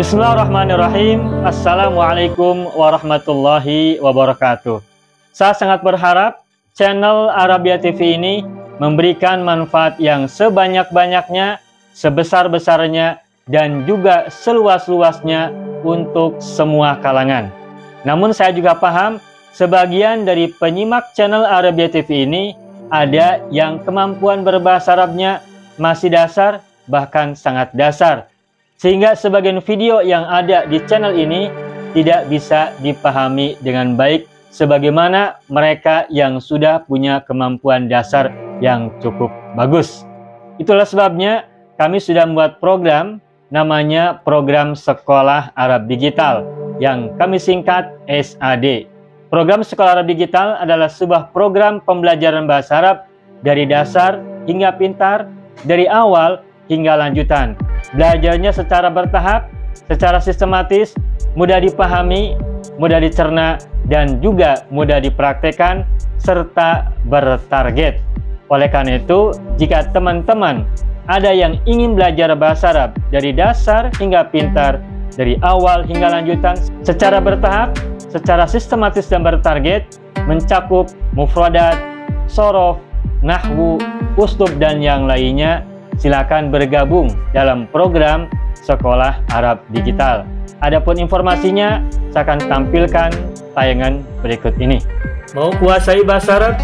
Bismillahirrahmanirrahim. Assalamualaikum warahmatullahi wabarakatuh. Saya sangat berharap channel Arabia TV ini memberikan manfaat yang sebanyak-banyaknya, sebesar-besarnya, dan juga seluas-luasnya untuk semua kalangan. Namun saya juga paham sebagian dari penyimak channel Arabia TV ini ada yang kemampuan berbahasa Arabnya masih dasar, bahkan sangat dasar, sehingga sebagian video yang ada di channel ini tidak bisa dipahami dengan baik sebagaimana mereka yang sudah punya kemampuan dasar yang cukup bagus. Itulah sebabnya kami sudah membuat program namanya Program Sekolah Arab Digital yang kami singkat SAD. Program Sekolah Arab Digital adalah sebuah program pembelajaran bahasa Arab dari dasar hingga pintar, dari awal hingga lanjutan. Belajarnya secara bertahap, secara sistematis, mudah dipahami, mudah dicerna, dan juga mudah dipraktekkan, serta bertarget. Oleh karena itu, jika teman-teman ada yang ingin belajar bahasa Arab dari dasar hingga pintar, dari awal hingga lanjutan, secara bertahap, secara sistematis dan bertarget, mencakup mufradat, shorof, nahwu, uslub, dan yang lainnya, silakan bergabung dalam program Sekolah Arab Digital. Adapun informasinya, saya akan tampilkan tayangan berikut ini. Mau kuasai bahasa Arab?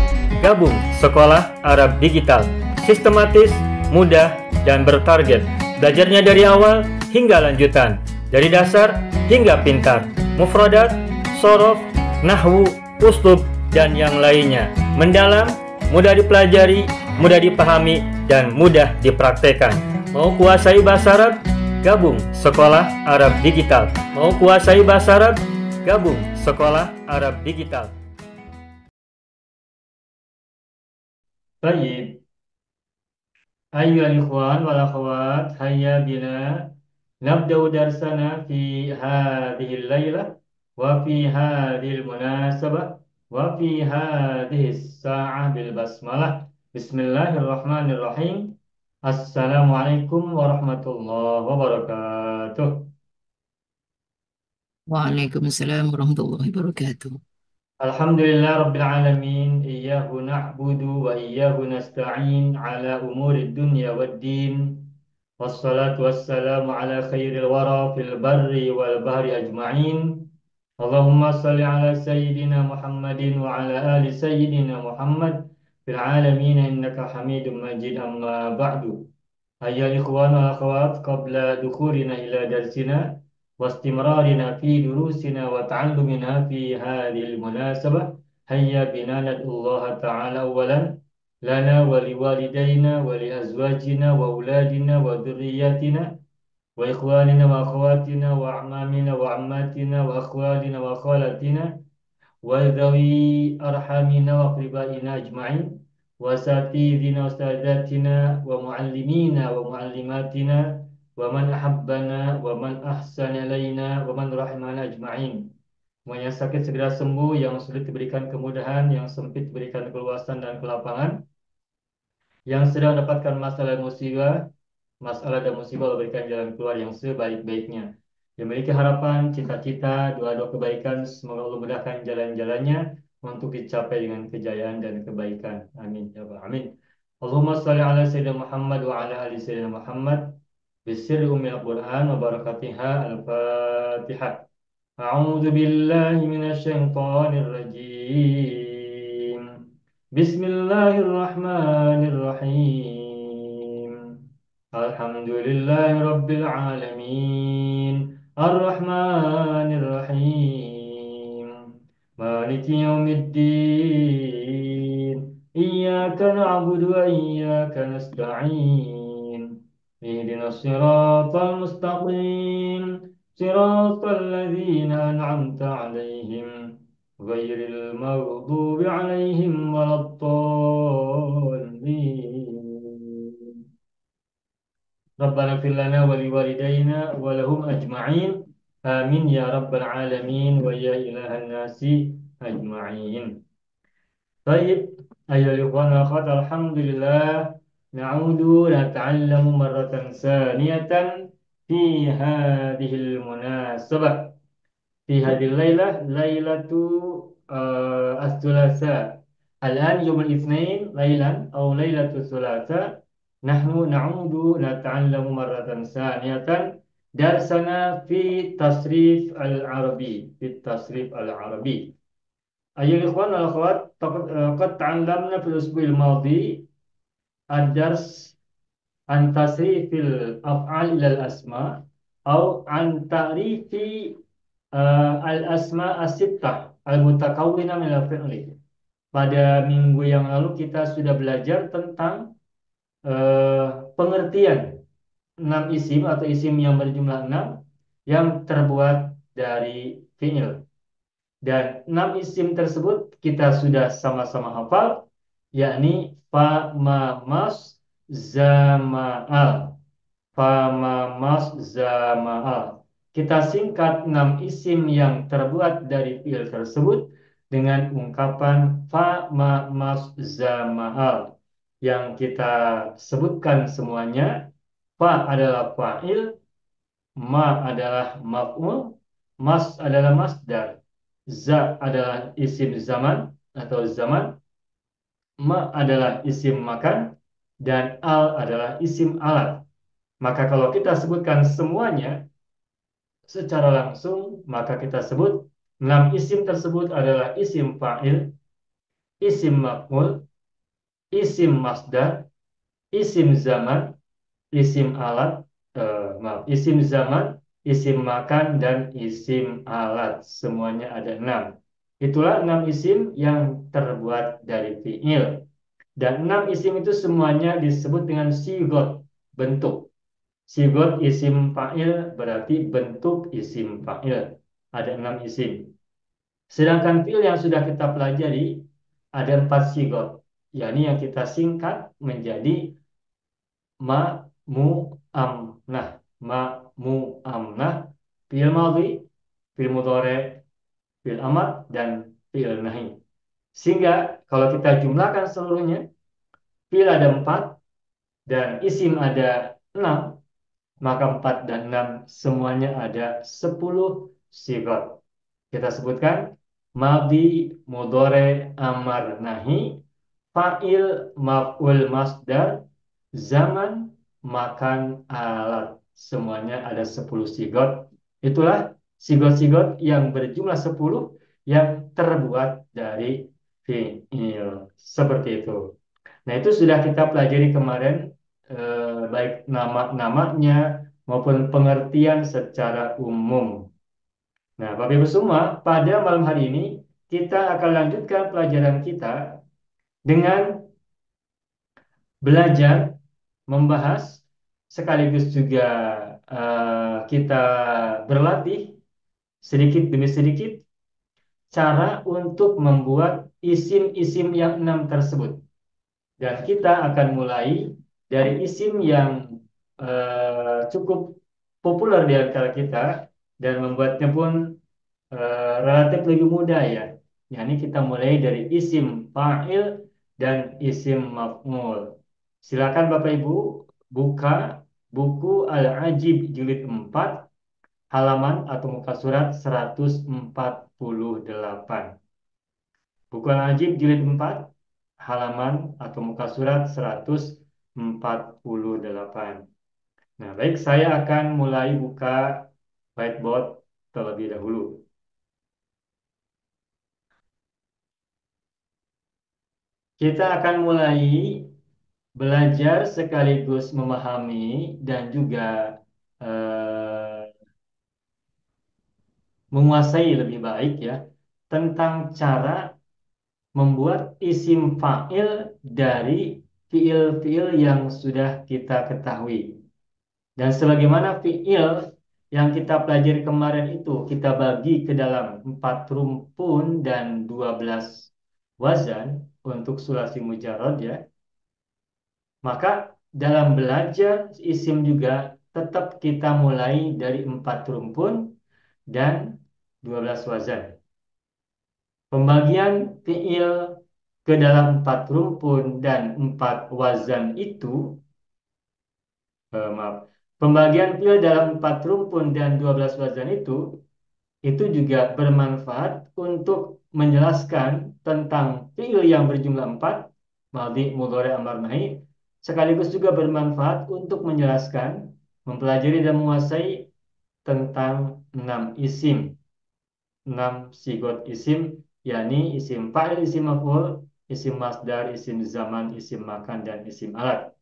Gabung Sekolah Arab Digital. Sistematis, mudah, dan bertarget. Belajarnya dari awal hingga lanjutan, dari dasar hingga pintar, mufradat, shorof, nahwu, uslub, dan yang lainnya. Mendalam, mudah dipelajari, mudah dipahami, dan mudah dipraktekkan. Mau kuasai bahasa Arab? Gabung Sekolah Arab Digital. Mau kuasai bahasa Arab? Gabung Sekolah Arab Digital. Baik. Ayyuhal ikhwan wal akhwat, hayya bina nabda'u darsana fi hadhihi al-lailah wa fi hadhihi al-munasabah wa fi hadhihi as-sa'ah bil basmalah. Bismillahirrahmanirrahim. Assalamualaikum warahmatullahi wabarakatuh. Waalaikumsalam warahmatullahi wabarakatuh. Alhamdulillah Rabbil Alamin. Iyyahu na'budu wa iyyahu nasta'in ala umuri dunya wad din. Wassalatu wassalamu ala khairil wara fil barri wal bahri ajma'in. Allahumma salli ala sayyidina Muhammadin wa ala ali sayyidina Muhammad fil alamin innaka hamidum majid, amma ba'du. Ayyuhal ikhwan wal akhwat, qabla dukhulina ila darsina wastimrarina fi durusina wa ta'allumina fi hadhil munasabah, hayya bina nad'ullaha ta'ala awalan lana wa liwalidayna wa li azwajina wa auladina wa dhurriyyatina wa ikhwanina wa akhwatina wa a'mamina wa ammatina wa akhwalina wa khalatina wa dhawi arhamina wa aqribaina ajma'in wa satidina wa sadatina wa muallimina wa muallimatina wa man ahabbana wa man ahsana ilaina wa man rahimana ajma'in. Yang sakit segera sembuh, yang sulit diberikan kemudahan, yang sempit diberikan keluasan dan kelapangan, yang sedang mendapatkan masalah dan musibah, Allah berikan jalan keluar yang sebaik-baiknya. Yang memiliki harapan, cita-cita, doa-doa kebaikan, semoga Allah mudahkan jalan-jalannya untuk dicapai dengan kejayaan dan kebaikan. Amin ya rabbal alamin. Allahumma shalli ala sayyidina Muhammad wa ala ali sayyidina Muhammad bisirri ummil Qur'an wa barakatiha. Al-Fatihah. A'udzu billahi minasy syaithanir rajim. Bismillahirrahmanirrahim. Alhamdulillahi rabbil alamin. Ar-Rahmanir Rahim. Maliki yaumiddin. إياك نعبد وإياك نستعين اهدنا الصراط المستقيم صراط الذين أنعمت عليهم غير المغضوب عليهم ولا الضالين ربنا اغفر لنا ولوالدينا ولهم أجمعين آمين يا رب العالمين ويا إله الناس أجمعين. طيب أيها الإخوان والأخوات الحمد لله نعود نتعلم مرة ثانية في هذه المناسبة في هذه الليلة ليلة الثلاثاء. الآن يوم الاثنين ليلا أو ليلة الثلاثاء نحن نعود نتعلم مرة ثانية درسنا في التصريف العربي أيها الإخوان والأخوات قد تعلمنا في الأسبوع الماضي الدرس عن تصريف الأفعال إلى الأسماء أو عن تعريف الأسماء الستة المتكونة من الفعل. Pada minggu yang lalu kita sudah belajar tentang pengertian 6 isim atau isim yang berjumlah 6 yang terbuat dari fi'il. Dan 6 isim tersebut kita sudah sama-sama hafal, yakni fa, ma, mas, za, ma, al. Fa, ma, mas, za, ma, al. Kita singkat 6 isim yang terbuat dari fiil tersebut dengan ungkapan fa, ma, mas, za, ma, al. Yang kita sebutkan semuanya, fa adalah fa'il, ma adalah maf'ul, mas adalah masdar, za adalah isim zaman atau zaman, ma adalah isim makan, dan al adalah isim alat. Maka kalau kita sebutkan semuanya secara langsung, maka kita sebut 6 isim tersebut adalah isim fa'il, isim maf'ul, isim masdar, isim zaman, isim alat, isim zaman, isim makan, dan isim alat. Semuanya ada 6. Itulah 6 isim yang terbuat dari fi'il. Dan 6 isim itu semuanya disebut dengan sigot, bentuk. Sigot isim fa'il berarti bentuk isim fa'il. Ada 6 isim. Sedangkan fi'il yang sudah kita pelajari ada 4 sigot. yakni yang kita singkat menjadi ma, mu, am, nah. Ma, mu, am, nah. Fi'il madhi, fi'il mudhari, fi'il amar, dan fi'il nahi. Sehingga kalau kita jumlahkan seluruhnya, fi'il ada 4 dan isim ada 6, maka 4 dan 6 semuanya ada 10 sigat. Kita sebutkan madhi, mudhari, amar, nahi, fa'il, maf'ul, masdar, zaman, makan, alat. Semuanya ada 10 sigot. Itulah sigot-sigot yang berjumlah 10 yang terbuat dari fi'il. Seperti itu. Nah, itu sudah kita pelajari kemarin, baik nama-namanya maupun pengertian secara umum. Nah, Bapak Ibu semua, pada malam hari ini kita akan lanjutkan pelajaran kita dengan belajar membahas sekaligus juga kita berlatih sedikit demi sedikit cara untuk membuat isim-isim yang 6 tersebut. Dan kita akan mulai dari isim yang cukup populer di antara kita dan membuatnya pun relatif lebih mudah ya. Yakni kita mulai dari isim fa'il dan isim maf'ul. Silakan Bapak Ibu buka buku Al-Ajib jilid 4 halaman atau muka surat 148. Buku Al-Ajib jilid 4 halaman atau muka surat 148. Nah, baik, saya akan mulai buka whiteboard terlebih dahulu. Kita akan mulai belajar sekaligus memahami dan juga eh, menguasai lebih baik ya tentang cara membuat isim fa'il dari fiil-fiil yang sudah kita ketahui. Dan sebagaimana fiil yang kita pelajari kemarin itu kita bagi ke dalam 4 rumpun dan 12 wazan untuk sulasi mujarrad ya. Maka dalam belajar isim juga tetap kita mulai dari 4 rumpun dan 12 wazan. Pembagian fiil ke dalam 4 rumpun dan 4 wazan itu, maaf, pembagian fiil dalam 4 rumpun dan 12 wazan itu juga bermanfaat untuk menjelaskan tentang fiil yang berjumlah 4, madhi, mudhari, amar, nahi, sekaligus juga bermanfaat untuk menjelaskan, mempelajari dan menguasai tentang 6 isim, 6 sigot isim, yakni isim fa'il, isim maf'ul, isim masdar, isim zaman, isim makan, dan isim alat.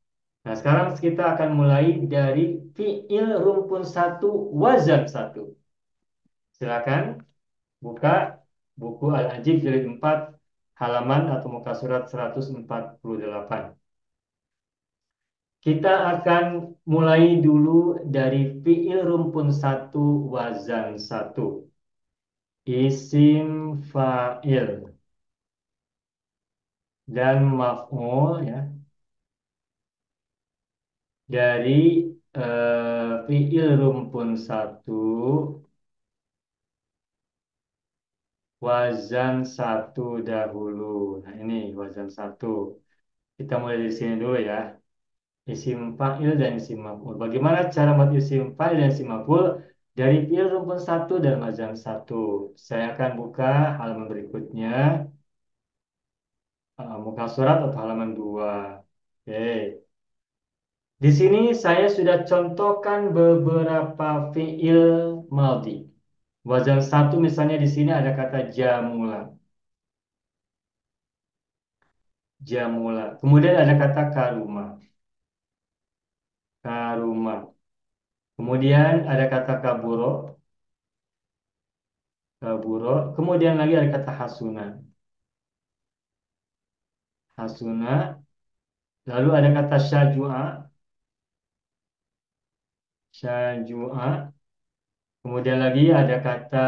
Nah, sekarang kita akan mulai dari fiil rumpun 1, wazan 1. Silakan buka buku Al-Ajib jilid 4 halaman atau muka surat 148. Kita akan mulai dulu dari fiil rumpun 1, wazan 1. Isim fa'il dan maf'ul ya dari fiil rumpun 1, wazan 1 dahulu. Nah, ini wazan 1. Kita mulai dari sini dulu ya. Isim fa'il dan isim maf'ul. Bagaimana cara membuat isim fa'il dan isim maf'ul dari fiil rumpun 1 dan wazan 1? Saya akan buka halaman berikutnya, muka surat atau halaman 2. Oke. Di sini saya sudah contohkan beberapa fiil madhi. Wazan 1 misalnya di sini ada kata jamula. Jamula. Kemudian ada kata karuma. Karuma. Kemudian ada kata kaburo. Kaburo. Kemudian lagi ada kata hasuna. Hasuna. Lalu ada kata syajua. Syajua. Kemudian lagi ada kata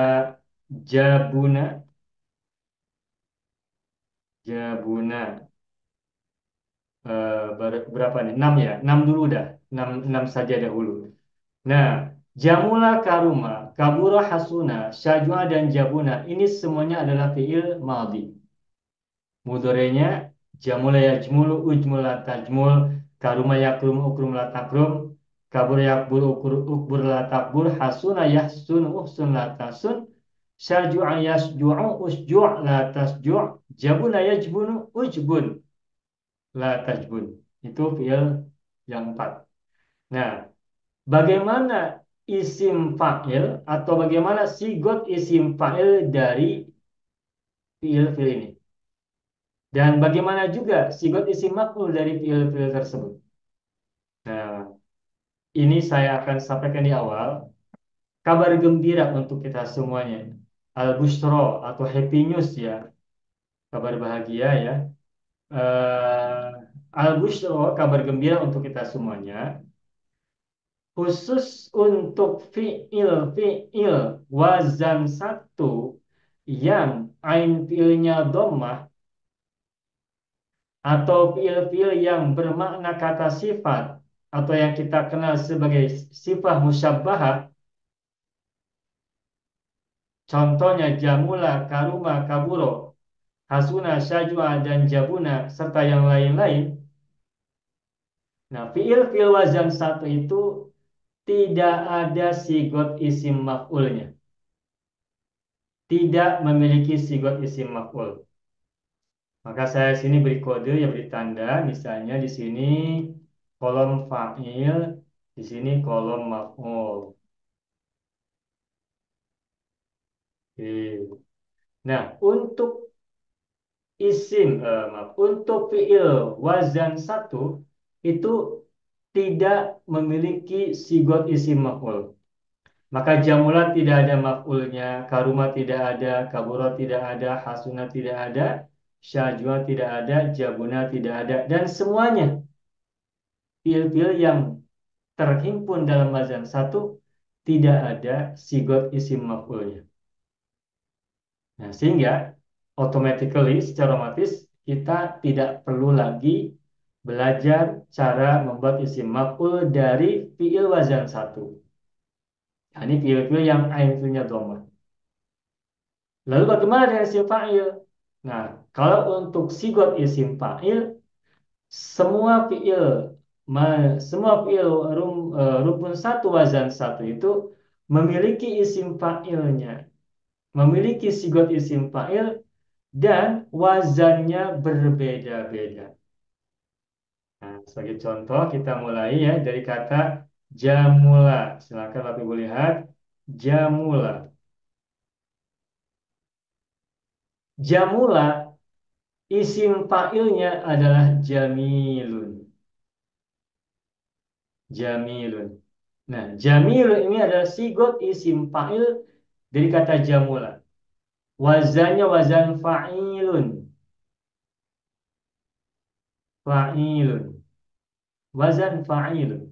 jabuna. Jabuna. Berapa nih? 6 ya? 6 dulu dah. 6 saja dahulu. Nah, jamula karuma, kabura hasuna, syajua dan jabuna. Ini semuanya adalah fiil madhi. Mudorenya jamula yajmulu, ujmula tajmul, karuma yakrum, ukrum la takrum, kabur yakbur, ukbur la takbur, hasuna yahsun, uhsun la tasun, syajua yasju'u, usju' la tasju', jabuna yajbunu, ujbun la tajbun. Itu fiil yang 4. Nah, bagaimana isim fa'il atau bagaimana sigot isim fa'il dari fiil-fiil ini? Dan bagaimana juga sigot isim maf'ul dari fiil-fiil tersebut? Nah, ini saya akan sampaikan di awal. Kabar gembira untuk kita semuanya. Al-Bushra atau happy news ya. Kabar bahagia ya. Al-Bushra, kabar gembira untuk kita semuanya. Khusus untuk fiil wazan 1 yang ain fiilnya dhammah atau fiil-fiil yang bermakna kata sifat atau yang kita kenal sebagai sifat musyabbahah, contohnya jamula, karuma, kaburo, hasuna, syajua, dan jabuna serta yang lain-lain. Nah, fiil-fiil wazan 1 itu tidak ada sigot isim maf'ulnya. Tidak memiliki sigot isim maf'ul. Maka saya sini beri kode, ya beri tanda, misalnya di sini kolom fa'il, di sini kolom maf'ul. Oke. Nah, untuk fi'il wazan 1 itu tidak memiliki sigot isim maf'ul. Maka jamula tidak ada maf'ulnya, karuma tidak ada, kabura tidak ada, hasuna tidak ada. Syajua tidak ada, jabuna tidak ada. Dan semuanya fiil-fiil yang terhimpun dalam wazan satu tidak ada sigot isim maf'ulnya. Nah, sehingga automatically secara otomatis kita tidak perlu lagi belajar cara membuat isim maf'ul dari fiil wazan satu. Nah, ini fiil-fiil yang ain fiilnya dhammah. Lalu bagaimana dengan isim fa'il? Nah, kalau untuk sigot isim fa'il, semua fiil semua fiil rukun satu wazan satu itu memiliki isim fa'ilnya, memiliki sigot isim fa'il dan wazannya berbeda-beda. Nah, sebagai contoh kita mulai ya dari kata jamula. Silakan Bapak Ibu lihat jamula. Jamula isim fa'ilnya adalah jamilun. Jamilun. Nah, jamilun ini adalah sigot isim fa'il dari kata jamula. Wazannya wazan fa'ilun. Fa'ilun. Wazan fa'ilun.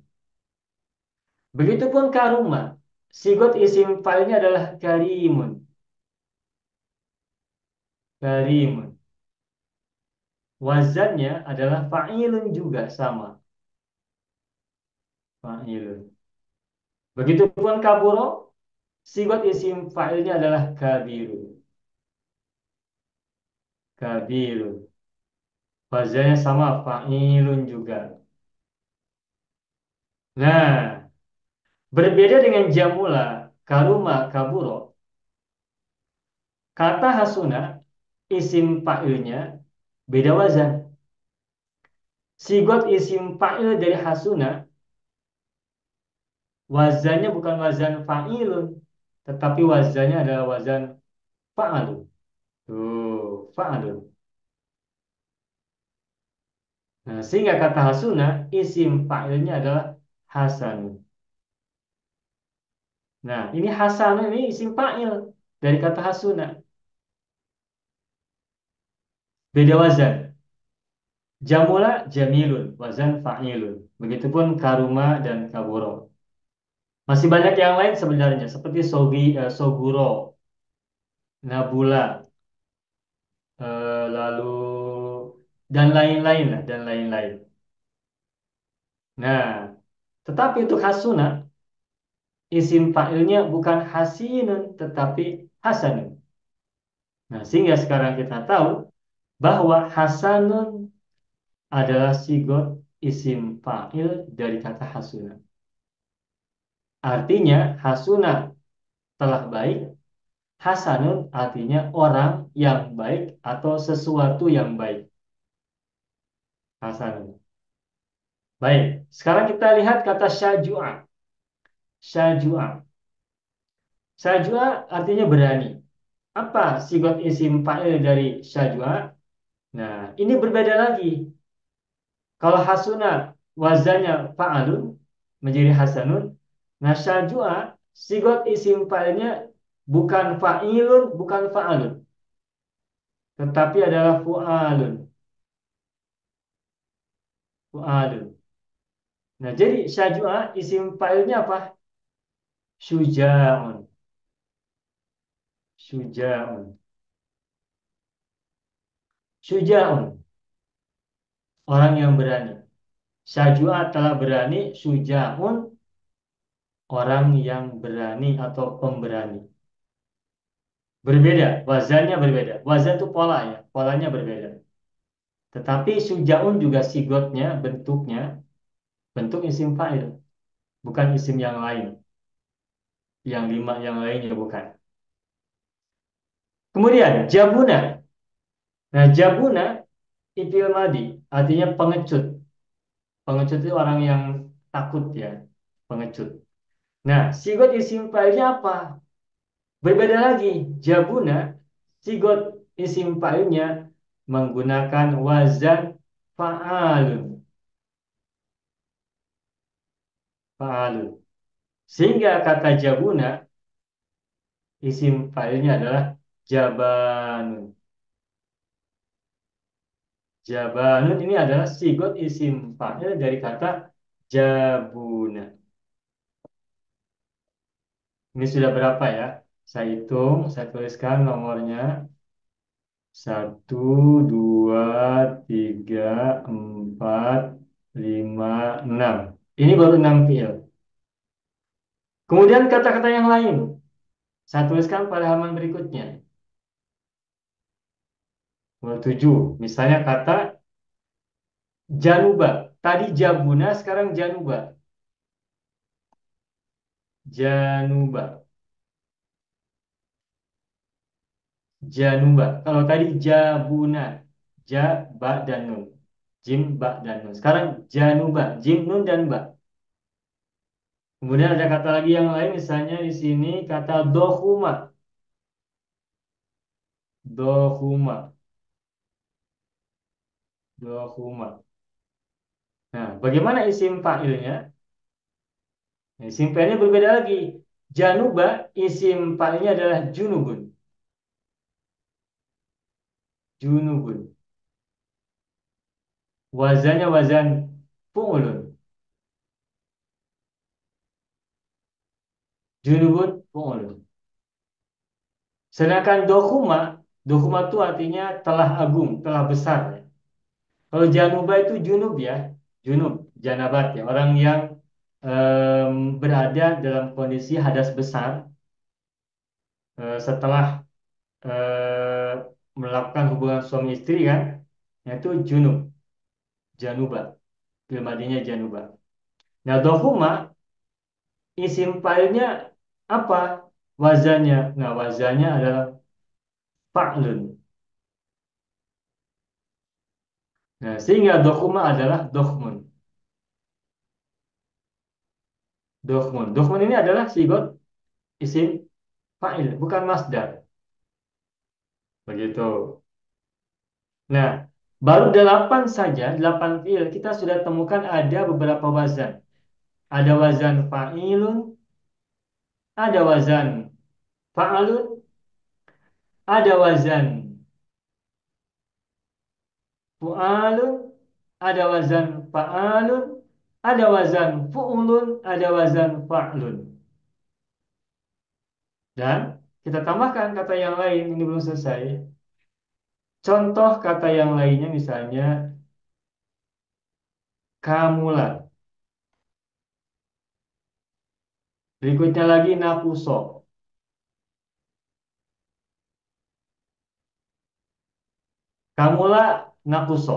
Begitupun karuma. Sigot isim fa'ilnya adalah karimun. Karimun. Wazannya adalah fa'ilun juga sama. Fa'ilun. Begitupun kaburo. Sigot isim fa'ilnya adalah kabirun. Kabirun. Wazannya sama fa'ilun juga. Nah, berbeda dengan jamula, karuma, kaburo. Kata hasuna, isim fa'ilnya beda wazan. Sigot isim fa'il dari hasuna, wazannya bukan wazan fa'ilun, tetapi wazannya adalah wazan fa'alun. Tuh, fa'alun. Nah, sehingga kata hasuna, isim fa'ilnya adalah hasanun. Nah, ini hasanun ini isim fa'il dari kata hasuna. Beda wazan. Jamula, jamilun, wazan fa'ilun. Begitupun karuma dan kaburo. Masih banyak yang lain sebenarnya, seperti soguro, nabula, lalu dan lain-lain lah, dan lain-lain. Nah, tetapi untuk hasuna, isim fa'ilnya bukan hasinun, tetapi hasanun. Nah, sehingga sekarang kita tahu bahwa hasanun adalah sigot isim fa'il dari kata hasuna. Artinya, hasuna telah baik, hasanun artinya orang yang baik atau sesuatu yang baik. Hasanun. Baik, sekarang kita lihat kata syajua. Syajua. Syajua artinya berani. Apa sigot isim fa'il dari syajua? Nah, ini berbeda lagi. Kalau hasuna wazannya fa'alun menjadi hasanun. Nah, syajua sigot isim fa'ilnya bukan fa'ilun, bukan fa'alun, tetapi adalah fu'alun. Fu'alun. Nah, jadi syajua isim fa'ilnya apa? Syuja'un. Syuja'un. Syuja'un. Orang yang berani. Syajua telah berani. Syuja'un. Orang yang berani atau pemberani. Berbeda. Wazannya berbeda. Wazan itu pola ya. Polanya berbeda. Tetapi syuja'un juga sigotnya, bentuknya. Bentuk isim fa'il. Bukan isim yang lain. Yang lima yang lainnya bukan. Kemudian jabuna. Nah, jabuna fi'il madi artinya pengecut. Pengecut itu orang yang takut ya, pengecut. Nah, sigot isim fa'ilnya apa? Berbeda lagi. Jabuna, sigot isim fa'ilnya menggunakan wazan fa'alun. Fa'alun. Sehingga kata jabuna, isim fa'ilnya adalah jabanun. Jabanun ini adalah sigot isim fa'il dari kata jabuna. Ini sudah berapa ya? Saya hitung, saya tuliskan nomornya. Satu, dua, tiga, empat, lima, enam. Ini baru 6 fiil. Kemudian kata-kata yang lain. Saya tuliskan pada halaman berikutnya. Nomor 7. Misalnya kata januba. Tadi jabuna, sekarang januba. Januba. Januba. Kalau tadi jabuna. Ja, ba, dan nun. Jim, ba, dan nun. Sekarang januba. Jim, nun, dan ba. Kemudian ada kata lagi yang lain. Misalnya di sini kata dohuma. Dohuma. Dohuma. Nah, bagaimana isim fa'ilnya? Nah, isim fa'ilnya berbeda lagi. Januba, isim fa'ilnya adalah junubun. Junubun. Wazannya wazan fu'ulun. Junubun fu'ulun. Sedangkan dohuma itu artinya telah agung, telah besar. Kalau januba itu junub ya, junub, janabat ya. Orang yang berada dalam kondisi hadas besar setelah eh, melakukan hubungan suami istri kan, yaitu junub, januba, filmadinya januba. Nah, dohuma isim fa'ilnya apa? Wazannya. Nah, wazannya adalah fa'lun. Nah, sehingga dohuma adalah dohmun. Dohmun. Dohmun ini adalah sigot isim fa'il, bukan masdar. Begitu. Nah, baru 8 saja, 8 fiil kita sudah temukan ada beberapa wazan. Ada wazan fa'ilun, ada wazan fa'alun, ada wazan fu'alun, ada wazan fa'alun, ada wazan fu'ulun, ada wazan fa'lun. Dan kita tambahkan kata yang lain, ini belum selesai. Contoh kata yang lainnya misalnya kamula. Berikutnya lagi nakuso. Kamula nakuso.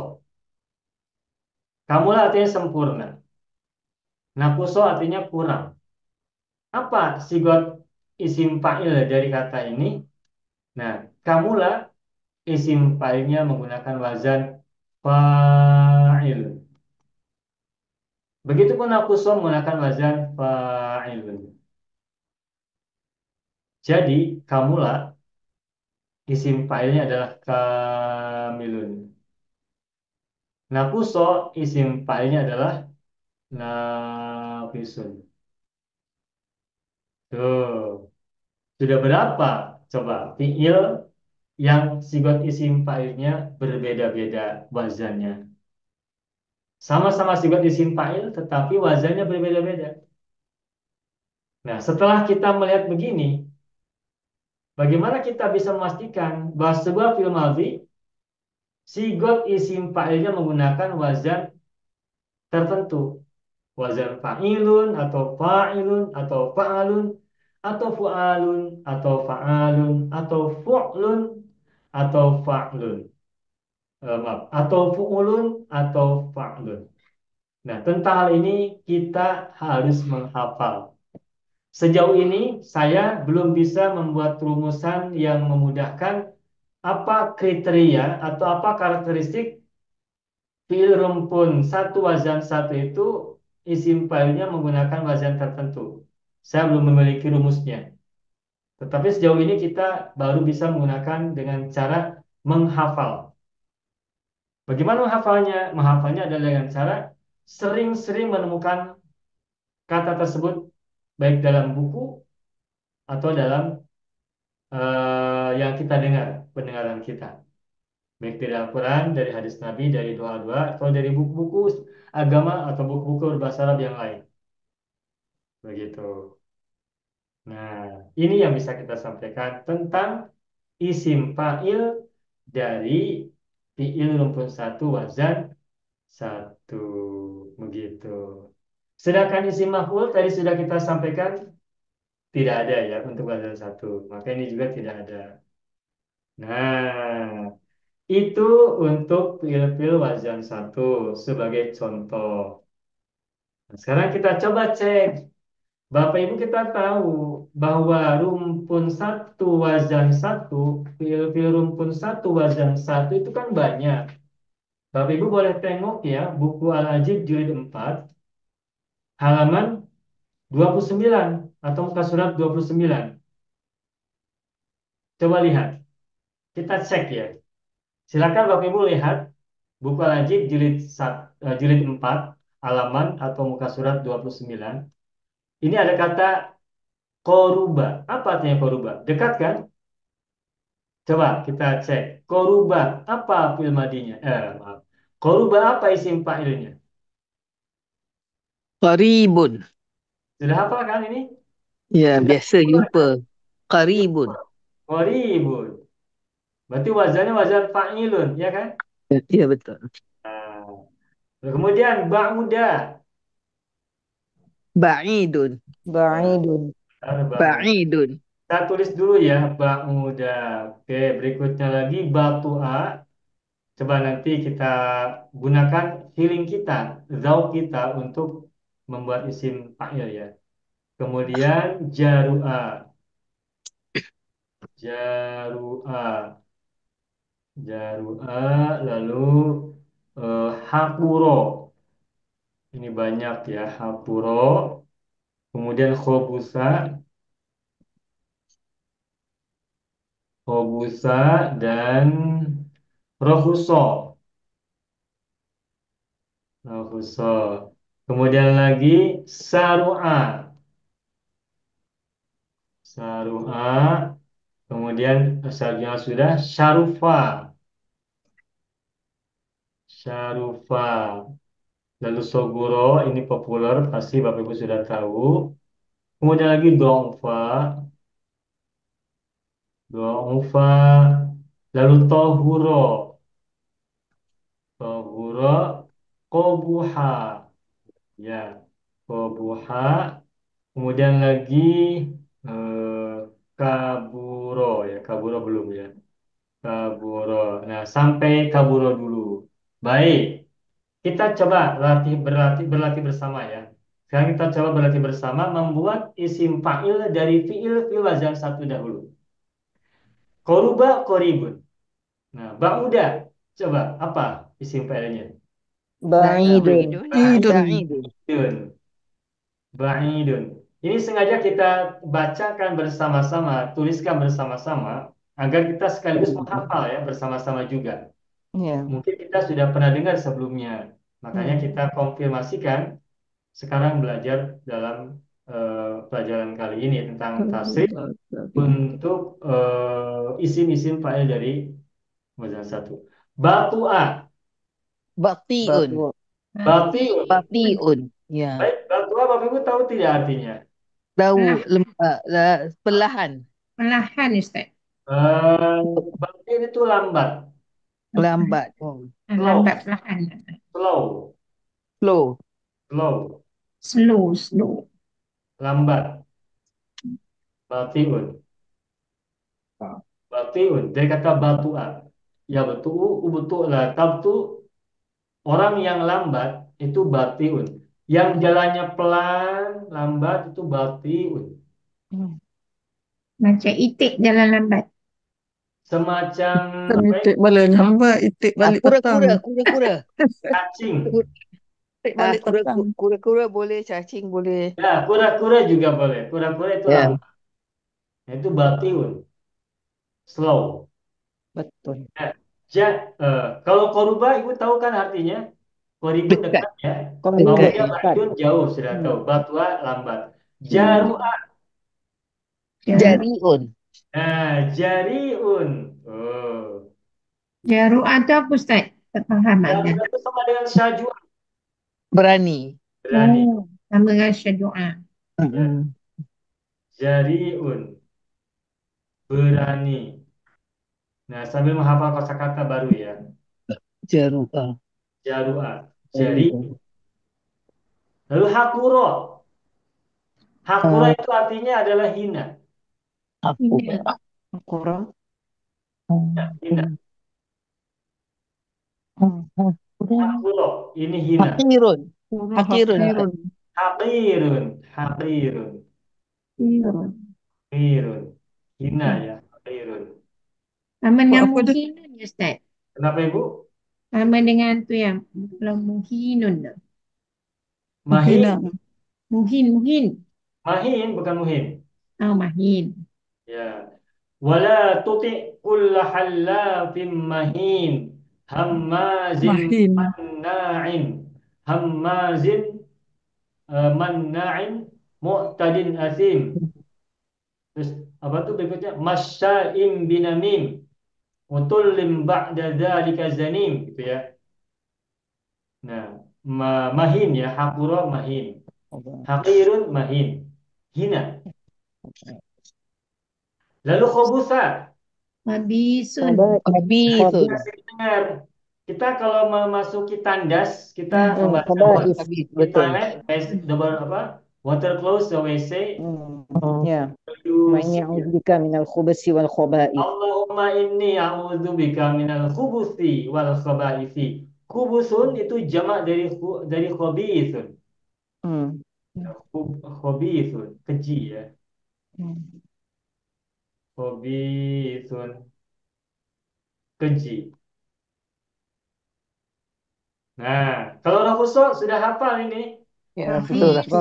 Kamula artinya sempurna. Nakuso artinya kurang. Apa sigot isim fa'il dari kata ini? Nah, kamula isim fa'ilnya menggunakan wazan fa'il. Begitupun nakuso menggunakan wazan fa'il. Jadi, kamula isim fa'ilnya adalah kamilun. Nakuso isim fa'ilnya adalah nafisun. Tuh, sudah berapa? Coba fiil yang sigot isim fa'ilnya berbeda-beda wazannya. Sama-sama sigot isim fa'il, tetapi wazannya berbeda-beda. Nah, setelah kita melihat begini, bagaimana kita bisa memastikan bahwa sebuah fi'il madhi sigot isim fa'ilnya menggunakan wazan tertentu? Wazan fa'ilun atau fa'ilun atau fa'alun atau fu'alun atau fa'alun atau fu'lun atau fa'lun. Maaf, atau fu'ulun atau fa'lun. Nah, tentang hal ini kita harus menghafal. Sejauh ini saya belum bisa membuat rumusan yang memudahkan apa kriteria atau apa karakteristik fiil rumpun satu wazan satu itu isim fa'ilnya menggunakan wazan tertentu. Saya belum memiliki rumusnya. Tetapi sejauh ini kita baru bisa menggunakan dengan cara menghafal. Bagaimana menghafalnya? Menghafalnya adalah dengan cara sering-sering menemukan kata tersebut baik dalam buku atau dalam yang kita dengar, pendengaran kita. Baik dari Al-Quran, dari hadis Nabi, dari doa-doa, atau dari buku-buku agama atau buku-buku berbahasa Arab yang lain. Begitu. Nah, ini yang bisa kita sampaikan tentang isim fa'il dari fi'il rumpun satu wazan satu. Begitu. Sedangkan isim maf'ul tadi sudah kita sampaikan tidak ada ya untuk wazan satu. Maka ini juga tidak ada. Nah, itu untuk fi'il-fi'il wazan satu sebagai contoh. Nah, sekarang kita coba cek. Bapak Ibu kita tahu bahwa rumpun satu wazan satu, fi'il-fi'il rumpun satu wazan satu itu kan banyak. Bapak Ibu boleh tengok ya buku Al-Ajib jilid 4 halaman 29 atau muka surat 29. Coba lihat, kita cek ya. Silakan Bapak Ibu lihat buku Al-Ajib jilid 4 halaman atau muka surat 29. Ini ada kata koruba. Apa artinya koruba? Dekat kan? Coba kita cek. Koruba, apa fi'il madinya? Maaf. Koruba apa isim fa'ilnya? Qaribun. Sudah hafal kan ini? Ya, Sudah biasa hafal jumpa. kan? Qaribun. Koribun. Berarti wazannya wazan fa'ilun, ya kan? Ya, betul. Nah, kemudian ba'uda. Ba'idun. Nah, Ba'idun. ba'uda. Ba'idun. Kita tulis dulu ya, ba'uda. Oke, berikutnya lagi batu'a. Coba nanti kita gunakan feeling kita, zauq kita untuk membuat isim fa'il ya. Kemudian jaru'a, jaru'a, jaru'a, lalu hapuro. Ini banyak ya, hapuro. Kemudian khobusa dan rohuso, rohuso. Kemudian lagi saru'a, saru'a. Kemudian selanjutnya sudah syarufa, syarufa. Lalu soguro ini populer pasti Bapak Ibu sudah tahu. Kemudian lagi dongfa, dongfa. Lalu tohuro, tohuro, kobuha, ya, kobuha. Kemudian lagi eh, kaburo ya, kaburo belum ya, kaburo. Nah sampai kaburo dulu. Baik. Kita coba berlatih bersama ya. Sekarang kita coba berlatih bersama membuat isim fa'il dari fi'il wazan satu dahulu. Koruba koribun. Nah, ba'uda. Coba apa isim fa'ilnya? Ba'idun. Ba'idun. Ba'idun. Ba'idun. Ba'idun. Ini sengaja kita bacakan bersama-sama, tuliskan bersama-sama agar kita sekaligus menghafal ya bersama-sama juga. Ya. Mungkin kita sudah pernah dengar sebelumnya. Makanya kita konfirmasikan sekarang belajar dalam pelajaran kali ini tentang tafsir untuk isim-isim fa'il dari wazan satu. Batu'a, Bati'un. Batu. batiun. Bati'un. Ya. Baik, batu'a Bapak Ibu tahu tidak artinya? Tahu Pelah- perlahan. Perlahan, Ustaz. Batin itu lambat, Lambat. Oh. slow, Lambat, perlahan. slow, Slow. slow, Slow, slow. lambat, batiun, batiun. Dari kata batu'a, ya betul lah. Tabtu orang yang lambat itu batiun. Yang jalannya pelan, lambat itu batiun. Macam itik jalan lambat. Semacam apa ya? Itik balik lambat, itik balik petang. Kura-kura. Cacing. Itik balik petang. Kura-kura boleh, cacing boleh. Ya, kura-kura juga boleh. Kura-kura itu Ya. lambat. Itu batiun, slow. Betul. Ya, kalau koruba ibu tahu kan artinya? Koribun Dekat. dekat ya. Koribun Baunya dekat. batiun jauh sudah tahu. Batua lambat. Jaru'a. Ya. Jari'un. Nah, jariun. Oh. Jaru'ah tu apa Ustaz? Tak faham makna. Jaru'ah itu sama dengan syajua, Berani. berani. Oh, sama dengan syaju'ah. Ya. Jari'un, berani. Nah, sambil menghafal kosakata baru ya. Jaru'ah. Jaru'ah, jari. Lalu hakuro. Hakuro Ah, itu artinya adalah hina. aku. Hina. Kurang. Hina. Hakuro, ini hina. Hakirun. Kurang Hakirun. hakirun. Hakirun, hakirun, Hirun. hakirun. Hina ya, hakirun. Sama dengan Apa dia? muhinun ya Ustaz. Kenapa Ibu? Sama dengan tu yang kalau muhinun tu. Mahin, Hina. Muhin. mahin bukan muhin. Oh, mahin. Ya. Wala tuti kulla hallafin mahin. Hammazin Mahin. manna'in. Hammazin manna'in mu'tadin asim. Terus apa tuh berikutnya? Masya'im binamim. Utullim ba'da dzalika zanim gitu ya. Nah, mahin ya, haqura mahin. Haqirun mahin. Hina. Lalu khubusa. Mabisun. Habithun. Kita sering dengar. Kita kalau memasuki tandas, kita Hmm, membaca khaba'is. Habith. di Betul. toilet, double apa? Water close the WC. Ya. You وإني أعوذ بك من الخبث والخبائث. Allahumma inni a'udzubika minal khubuthi wal khabaithi. Khubusun itu jamak dari khabithun. Hmm. Khabithun, keji ya. Hmm. Khabithun, keji. Nah, kalau Roh Khusyuk sudah hafal ini. Ya, betul. Rakhis.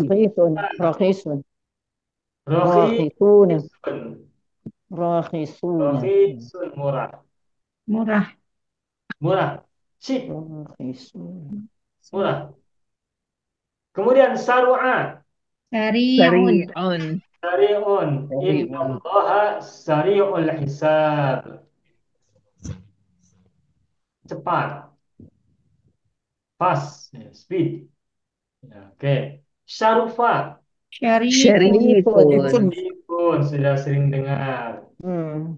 رخيص. Rohi راخصون. sun. راخصون. Rohi sun murah. Murah. Murah. Cheap, راخصون. murah. Kemudian saru'a. Sari'un. Sari'un. Sari'un. Sari'un. Innallaha sari'ul hisab. Cepat. Fast. Ya, speed. Ya, oke. Syarufa. Syarifun. Syarifun. Syarifun. Sudah sering dengar. Hmm.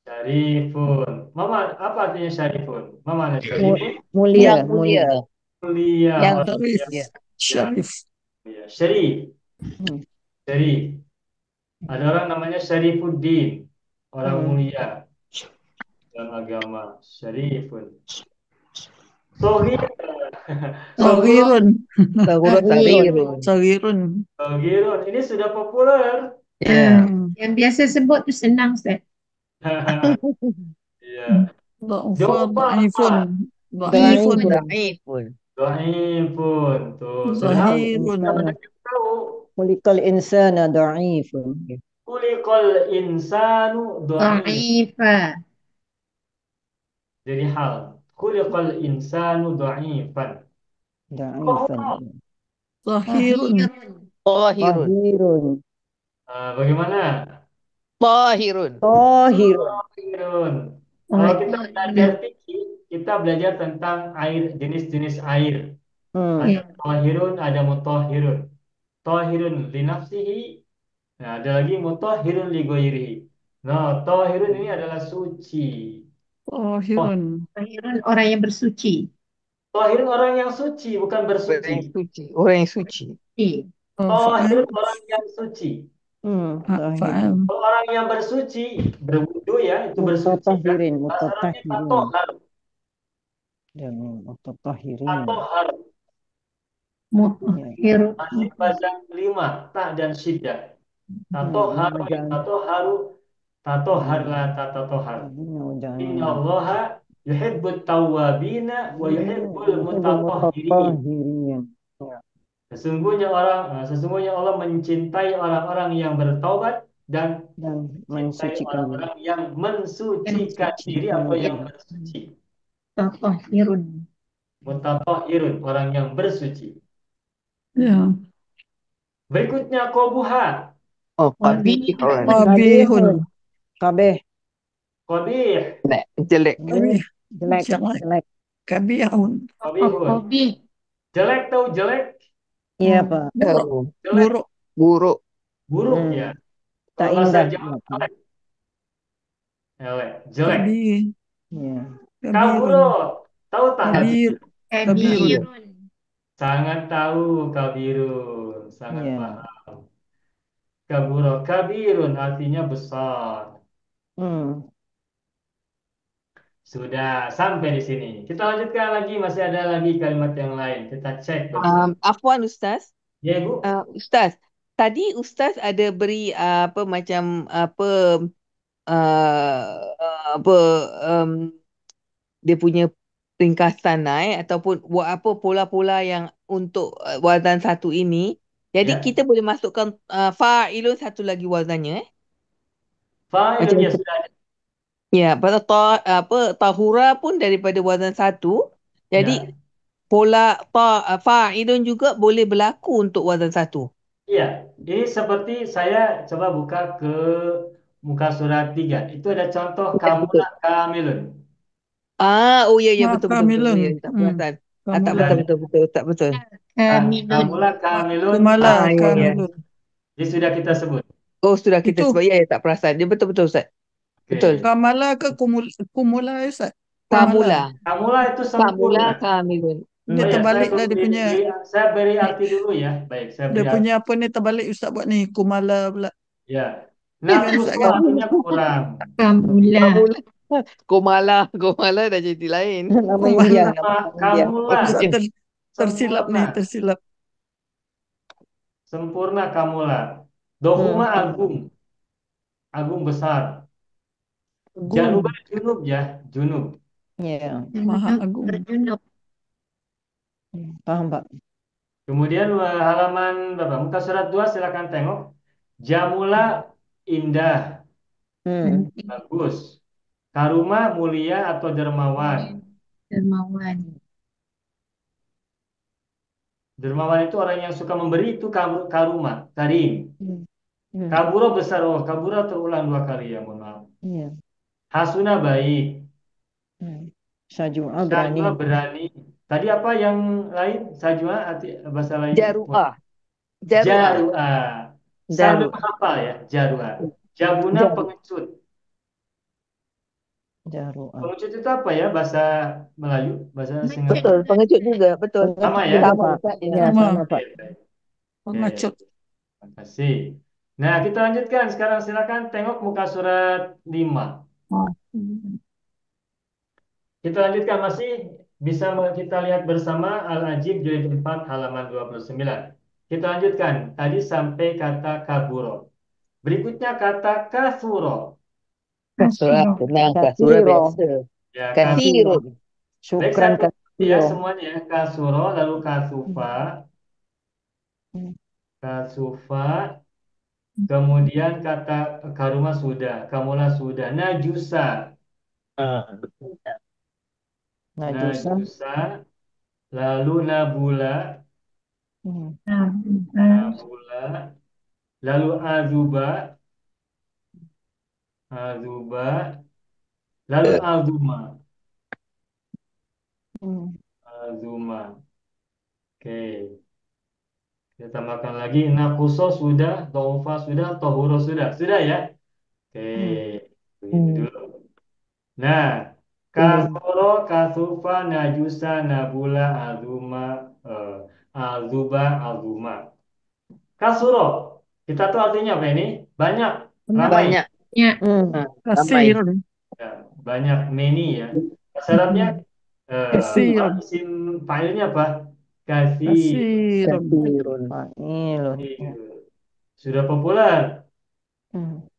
Syarifun. Mama, apa artinya syarifun? Mama ada syarifun. Mulia. Yang mulia. Mulia. Yang Orang Syarif. mulia. Syarif. mulia. Syarif. Hmm. Syarif. Ada orang namanya Syarifuddin. Orang Hmm. mulia dalam agama. Syarifun. Sohir. صغير. Sahurun. Sahirun. صغير. Sohirun. Ini sudah populer. Ya. Yang biasa sebut tu senang Ustaz. Iya. ضعف. Dofa. ضعيف. ضعيف. Dhaifun. Dhaifun. Tuh, sudah ظهير. banyak yang tahu. خلق الإنسان ضعيف. Kulikal insanu dhaif. Dha'ifa. Jadi hal. Kulikal insanu dhaifan. ضعيفا. Tahir. ظهير. Tahirun. ظهير. Bagaimana? Tahirun. طاهر. Tahirun. Kalau kita belajar fikih, kita belajar tentang air, jenis-jenis air. Hmm. Ada tahirun, ada mutahhirun. Tahirun li nafsihi. Nah, ada lagi mutahhirun li ghairihi. Nah, tahirun ini adalah suci. طاهر. Tahirun orang yang bersuci. Tahirun orang yang suci, bukan Orang yang bersuci. suci. Orang yang suci. Tahirun orang yang suci. طاهر. Fa'al. Kalau orang yang bersuci, berwudu ya, itu bersuci. متطهرين. Bahasa Arabnya متطهرين. tatohar. متطهرين. Tatohar. Mutahhir. Masih pasang 5, ta dan syiddah. Tatohar, tatoharu, tatoharlah, tatohar. Inna allaha yuhibbut tawwabina wa yuhibbul mutatahhirin. Sesungguhnya Allah mencintai orang-orang yang bertaubat dan mencintai orang-orang yang mensucikan diri atau yang bersuci. Tahirun. Mutatahhirun, orang yang bersuci. Ya. Berikutnya qabuha. Oh, qabihun. Qabihun. Qabih. Qabih. Jelek. Qabih. Jelek. Kabihun. Qabihun. Hobi. Jelek tahu jelek? Iya, Pak. Tahu. Jelek. Buruk. Buruk. Buruk ya. Tak Kalau bahasa indah. Jawa elek. Elek. Jelek. Iya. Kaburo. Tahu tak? Kabirun. Kabirun. Sangat tahu kabirun. Sangat Iya. paham. Kaburo. Kabirun artinya besar. Sudah sampai di sini. Kita lanjutkan lagi. Masih ada lagi kalimat yang lain. Kita cek bersama. Afwan Ustaz. Ya, Bu. Ustaz, tadi Ustaz ada beri apa dia punya ringkasan ataupun pola-pola yang untuk wazan satu ini. Jadi Ya. kita boleh masukkan fa'ilun satu lagi wazannya. Fa'ilun Macam ya sudah. Ya, pasal tahura pun daripada wazan satu. Jadi Ya. pola fa'ilun juga boleh berlaku untuk wazan satu. Iya, ini seperti saya coba buka ke muka surat 3. Itu ada contoh Ya, betul. kamulah kamilun. Oh ya betul. Kamilun. Ya, tak perasan. Tak Kamilun. betul. Tak betul. Kamilun. Kamulah kamilun. Kumala. ya. Kamilun. Ini sudah kita sebut. Oh, sudah kita Itu- sebut. Ya, tak perasan. Dia betul Ustaz. Oke. Betul. Kamala ke kumula, Ustaz? Kamula. Kamulah itu Kamula sempurna. kamilun. Dia Oh ya, terbalik saya dah dia punya. saya beri arti dulu ya. Baik, saya Dia beri arti. punya apa ni terbalik Ustaz buat ni. Kumala pula. Ya. Kan, Nafsu Ustaz, kan? artinya kurang. Kamula. Komala dah jadi lain. Nama India. Kamulah Tersilap ni, tersilap. sempurna kamulah. Dohuma agung. Agung besar. Janub junub ya, junub. Ya, Maha Agung. Berjunub. Paham, Pak? Kemudian halaman berapa? Muka surat 2 silakan tengok. Jamula indah, bagus. Karuma mulia atau dermawan. Dermawan. Dermawan itu orang yang suka memberi, itu karuma, karim. Kaburo besar, kaburo terulang 2 kali ya, mohon maaf. Iya. Hasuna baik. Syajua Sajwa berani. Tadi apa yang lain? Sajwa arti bahasa lain. Jarua. Sambil menghafal ya, jarua. Jabuna pengecut. Jarua. Pengecut itu apa ya bahasa Melayu? Bahasa Pengecut. Singapura. Betul, pengecut juga. Betul. Sama ya? Sama, Ustaz. Ya. Sama, Pak. Pengecut. Terima kasih. Nah, kita lanjutkan. Sekarang silakan tengok muka surat 5. Kita lanjutkan, masih bisa kita lihat bersama Al-Ajib jilid 4 halaman 29. Kita lanjutkan. Tadi sampai kata kaburo. Berikutnya kata kasuro. Kasura, tenang. Kasura biasa. Ya, Kasirun. Syukran Baik, ya kasiro. semuanya. Kasuro, lalu kasufa. Kasufa. Kemudian kata karuma sudah. Kamula sudah. Najusa. Najusa. Lalu nabula. Nabula. Lalu azuba. Azuba. Lalu azuma. Azuma. Oke. Kita tambahkan lagi. Nakuso sudah. Daufa sudah. Tohuro sudah. Sudah ya? Oke. Begitu dulu. Nah. Kasoro, kasufa, najusa, nabula, azuma, azuba, azuma. Kasuro. Kita tahu artinya apa ini? Banyak. Ramai. Banyak. Ya. Kasirun. Ya, banyak, many ya. Bahasa Arabnya Kasirun. isim fa'ilnya apa? Kasih. Kasirun. Sudah populer.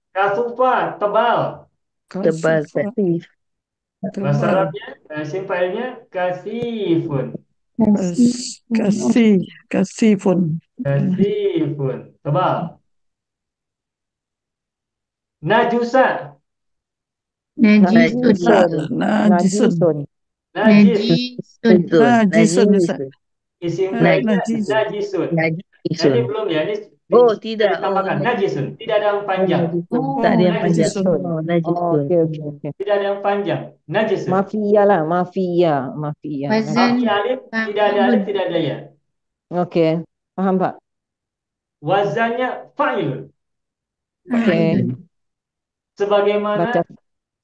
Kasufa, tebal. Tebal, kasih. Bahasa Arabnya isim fa'ilnya kasifun. Kasifun. Kasifun, tebal. Najusa. Najisun. Najisun. Najis. Najisun. Isim fa'ilnya Najis. najisun. Nah, ini belum ya. Ini Oh, tidak tidak. Oh, ditambahkan. Najisun. Tidak ada yang panjang. najisun. Oh, Tak ada yang panjang. Najisun. Najisun. Oh, Oh, najisun. okey, okey, okey. Tidak ada yang panjang. Najisun. Mafia lah, mafia. Mafia. wazan Mafi alif, tidak ada alif, fa'ilun. tidak ada ya. Okey. Faham, Pak? Wazannya fa'ilun. Okey. Fa'ilun. Sebagaimana Baca.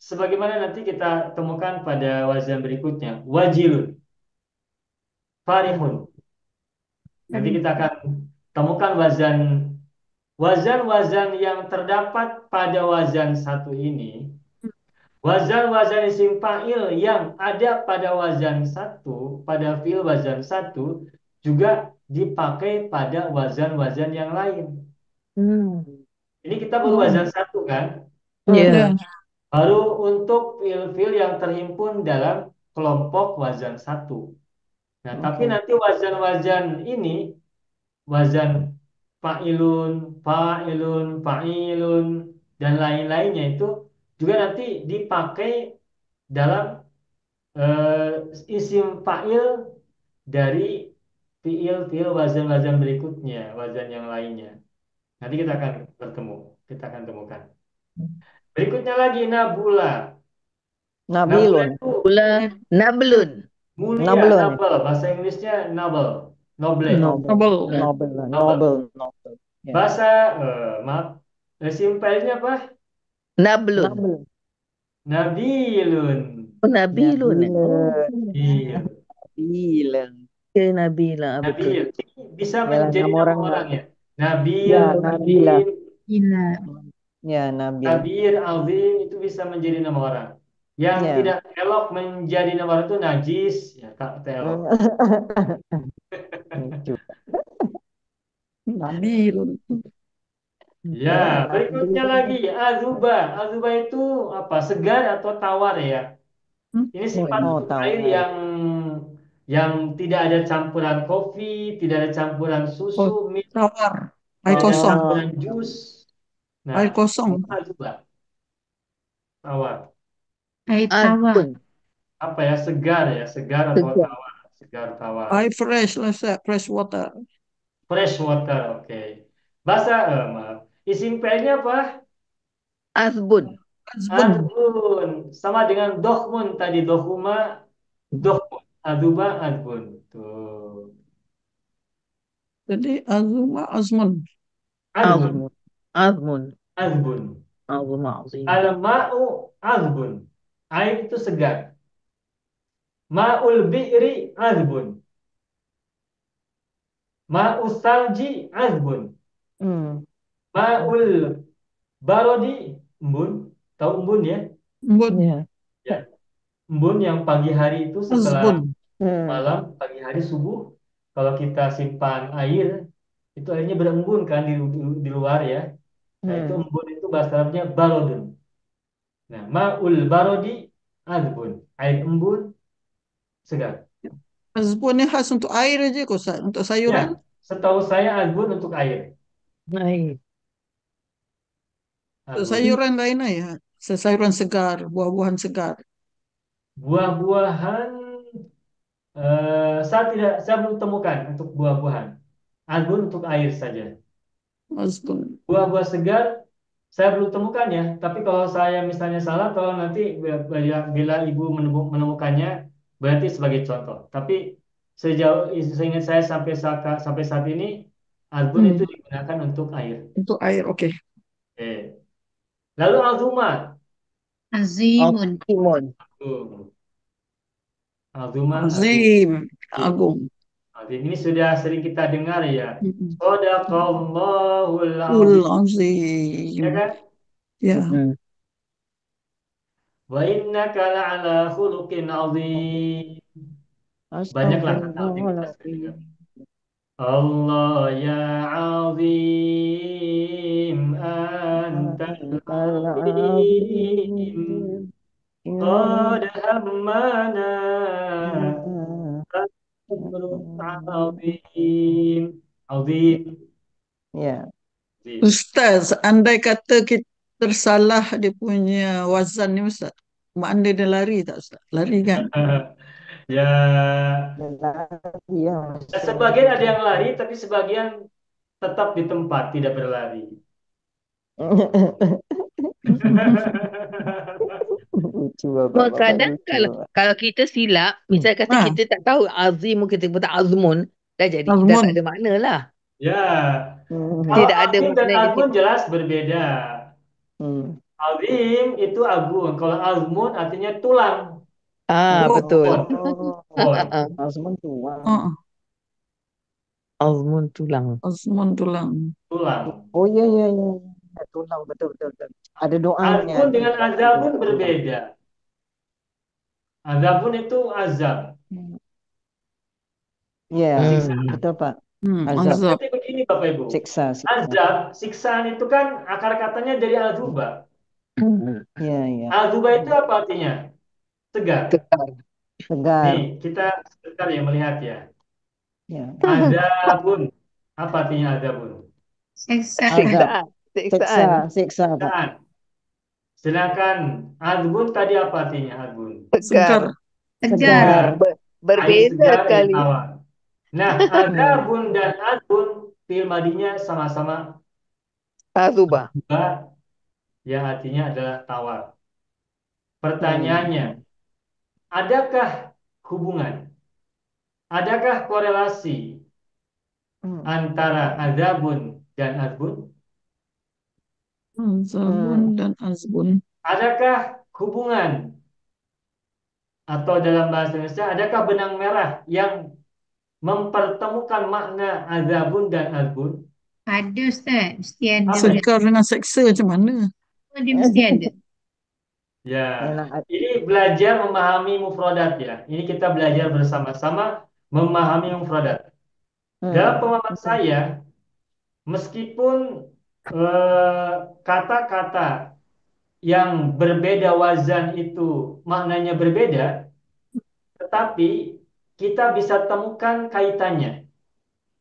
sebagaimana nanti kita temukan pada wazan berikutnya. Wajilun, farihun. Nanti kita akan temukan wazan-wazan yang terdapat pada wazan satu ini. Wazan-wazan isim fa'il yang ada pada wazan satu, pada fi'il wazan satu, juga dipakai pada wazan-wazan yang lain. Hmm. Ini kita baru wazan satu kan? Ya. Ya. Baru untuk fi'il-fi'il yang terhimpun dalam kelompok wazan satu. Nah, tapi Okey. nanti wazan-wazan ini, wazan fa'ilun, fa'ilun, fa'ilun, dan lain-lainnya itu juga nanti dipakai dalam isim fa'il dari fi'il wazan-wazan berikutnya, wazan yang lainnya. Nanti kita akan kita akan temukan. Berikutnya lagi nabula. Nabula Nabilun. itu Pula nablun. mulia, Nablun. noble. Bahasa Inggrisnya noble, noble. Noble. Noble. Noble. Noble. Noble. Ya. Bahasa simpelnya apa? Nablun. Nabil. Nabilun. Oh, nabilun. Oh, Nabilun. Iya. Nabilun. ya, nabila. Betul. Nabil. Ini bisa Yalah, menjadi nama nama orang orang lah. ya. Nabil, Ya, Nabila. Azim, Gila. Ya, Nabil. Kabir, Azim itu bisa menjadi nama orang. Yang Ya. tidak elok menjadi nama orang itu najis, ya tak elok. Lucu. Nabilun. Ya, berikutnya lagi azuba. Azuba itu apa? Segar atau tawar ya? Ini sifat Oh, untuk tawar. air yang tidak ada campuran kopi, tidak ada campuran susu, milk, Tawar. tidak ada kosong. campuran jus. Air Nah, kosong. itu azuba, tawar. Air tawar. Adbun. Apa ya? Segar ya, segar atau Segar. tawar. Segar tawar. Air fresh lah, fresh water. Fresh water, oke. Bahasa, maaf. Isim fi'ilnya apa? Azbun. Husband. Adbun. Sama dengan dohmun tadi. Dohuma, dohmun. Aduba, adbun. Tuh. Jadi Azuma Azmun. Adbun. Azmun. Adbun. Azmun azim. Al-ma'u adbun. Air itu segar. Ma'ul bi'ri adbun. Ma'us salji adbun. Hmm. Ma'ul barodi embun. Tahu embun ya? Embun. Ya. Ya. Embun yang pagi hari itu setelah Azbun. malam, pagi hari subuh, kalau kita simpan air, itu airnya berembun kan di luar ya. Nah, itu embun itu bahasa Arabnya barodun. Nah, ma'ul barodi azbun. Air embun segar. Azbun ni khas untuk air aja kok, Ustaz. Untuk sayuran. Ya, setahu saya azbun untuk air. Baik. Untuk Azbun. sayuran lain lah ya. Sayuran segar, buah-buahan segar. Buah-buahan saya belum temukan untuk buah-buahan. Azbun untuk air saja. Azbun. Buah-buah segar saya belum temukan ya. Tapi kalau saya misalnya salah, tolong nanti bila ibu menemukannya, berarti sebagai contoh. Tapi seingat saya sampai saat ini, azbun itu digunakan untuk air. Untuk air, oke. Oke. Lalu azuma. Azimun. Timun. Azuma, Azim. Agung. azim. Ini sudah sering kita dengar ya. Mm-mm. Shadaqallahul Ul azim. Ya azim. kan? Ya. Wa innaka la'ala khuluqin azim. Banyaklah kata azim kita sering dengar. Allah ya azim antal azim qad hammana amrun azim azim Ya. azim. Ustaz, andai kata kita tersalah dia punya wazan ni, Ustaz. Mak dia lari tak, Ustaz? Lari kan? Ya, Lari ya. sebagian ada yang lari tapi sebagian tetap di tempat, tidak berlari. Lucu bapak Kadang lucu kalau bapak. kalau kita silap, misal kata Ah, kita tak tahu azim, kita pun tak azmun, dah jadi dah tak Azmun. ada makna lah. Ya, kalau Tidak ada azim dan makna di azmun situ. jelas berbeda. Hmm. Azim itu agung, kalau azmun artinya tulang, Oh, Betul. bone, bone, Azmun tulang. oh, Azmun tulang. Azmun tulang. tulang. Oh iya iya iya. Tulang betul betul betul. Ada doanya. Azmun dengan Tulang azabun tulang. berbeda. Azabun itu azab. Iya, Siksaan. betul Pak. Azab, Azab. Seperti begini Bapak Ibu. siksa, siksa. Azab, siksaan itu kan akar katanya dari alzuba. Iya iya. Alzuba itu apa artinya? Segar. Tegar. Segar. Nih, kita sebentar ya melihat ya. Ya. Azabun. Apa artinya azabun? Siksaan. Azab. Siksaan. Siksa Pak. Siksaan. Sedangkan azbun tadi apa artinya azbun? Segar. Tegar. Segar. Air Berbeza segar, air sekali. tawar. Nah, azabun dan azbun fi'il madinya sama-sama Azuba. azba, yang artinya adalah tawar. Hmm. Pertanyaannya, adakah hubungan, adakah korelasi Hmm. antara azabun dan azbun? Azabun dan azbun. Adakah hubungan atau dalam bahasa Indonesia, adakah benang merah yang mempertemukan makna azabun dan azbun? Ada Ustaz. Mesti ada. Apa? Segar dengan seksa macam mana? Dia mesti ada. Ya, Enak. ini belajar memahami mufradat ya. Ini kita belajar bersama-sama memahami mufradat. Dalam pemahaman saya, meskipun kata-kata yang berbeda wazan itu maknanya berbeda, tetapi kita bisa temukan kaitannya.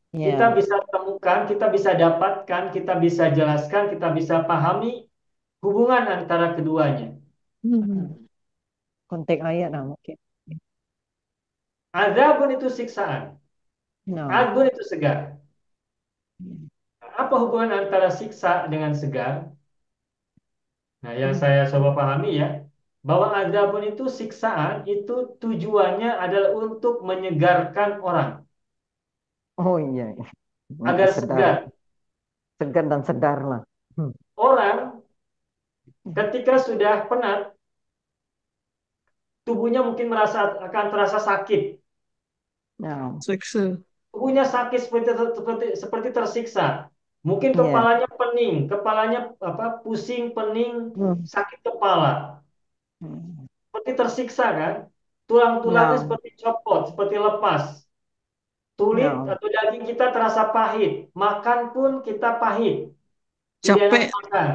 Kita Ya. bisa temukan, kita bisa dapatkan, kita bisa jelaskan, kita bisa pahami hubungan antara keduanya. Konteks ayat lah mungkin. Azabun itu siksaan, No. azbun itu segar. Apa hubungan antara siksa dengan segar? Nah, yang saya coba pahami ya, bahwa azabun itu siksaan itu tujuannya adalah untuk menyegarkan orang Oh iya. Iya. agar Sedar. segar. Segar dan sedar lah. Orang ketika sudah penat, tubuhnya mungkin akan terasa sakit. No. Seksa. Tubuhnya sakit seperti tersiksa. Mungkin Iya. kepalanya pening, kepalanya pusing, pening, sakit kepala. Seperti tersiksa kan? Tulang-tulangnya No. seperti copot, seperti lepas. Kulit No. atau daging kita terasa pahit. Makan pun kita pahit. Tidak enak Capek. makan.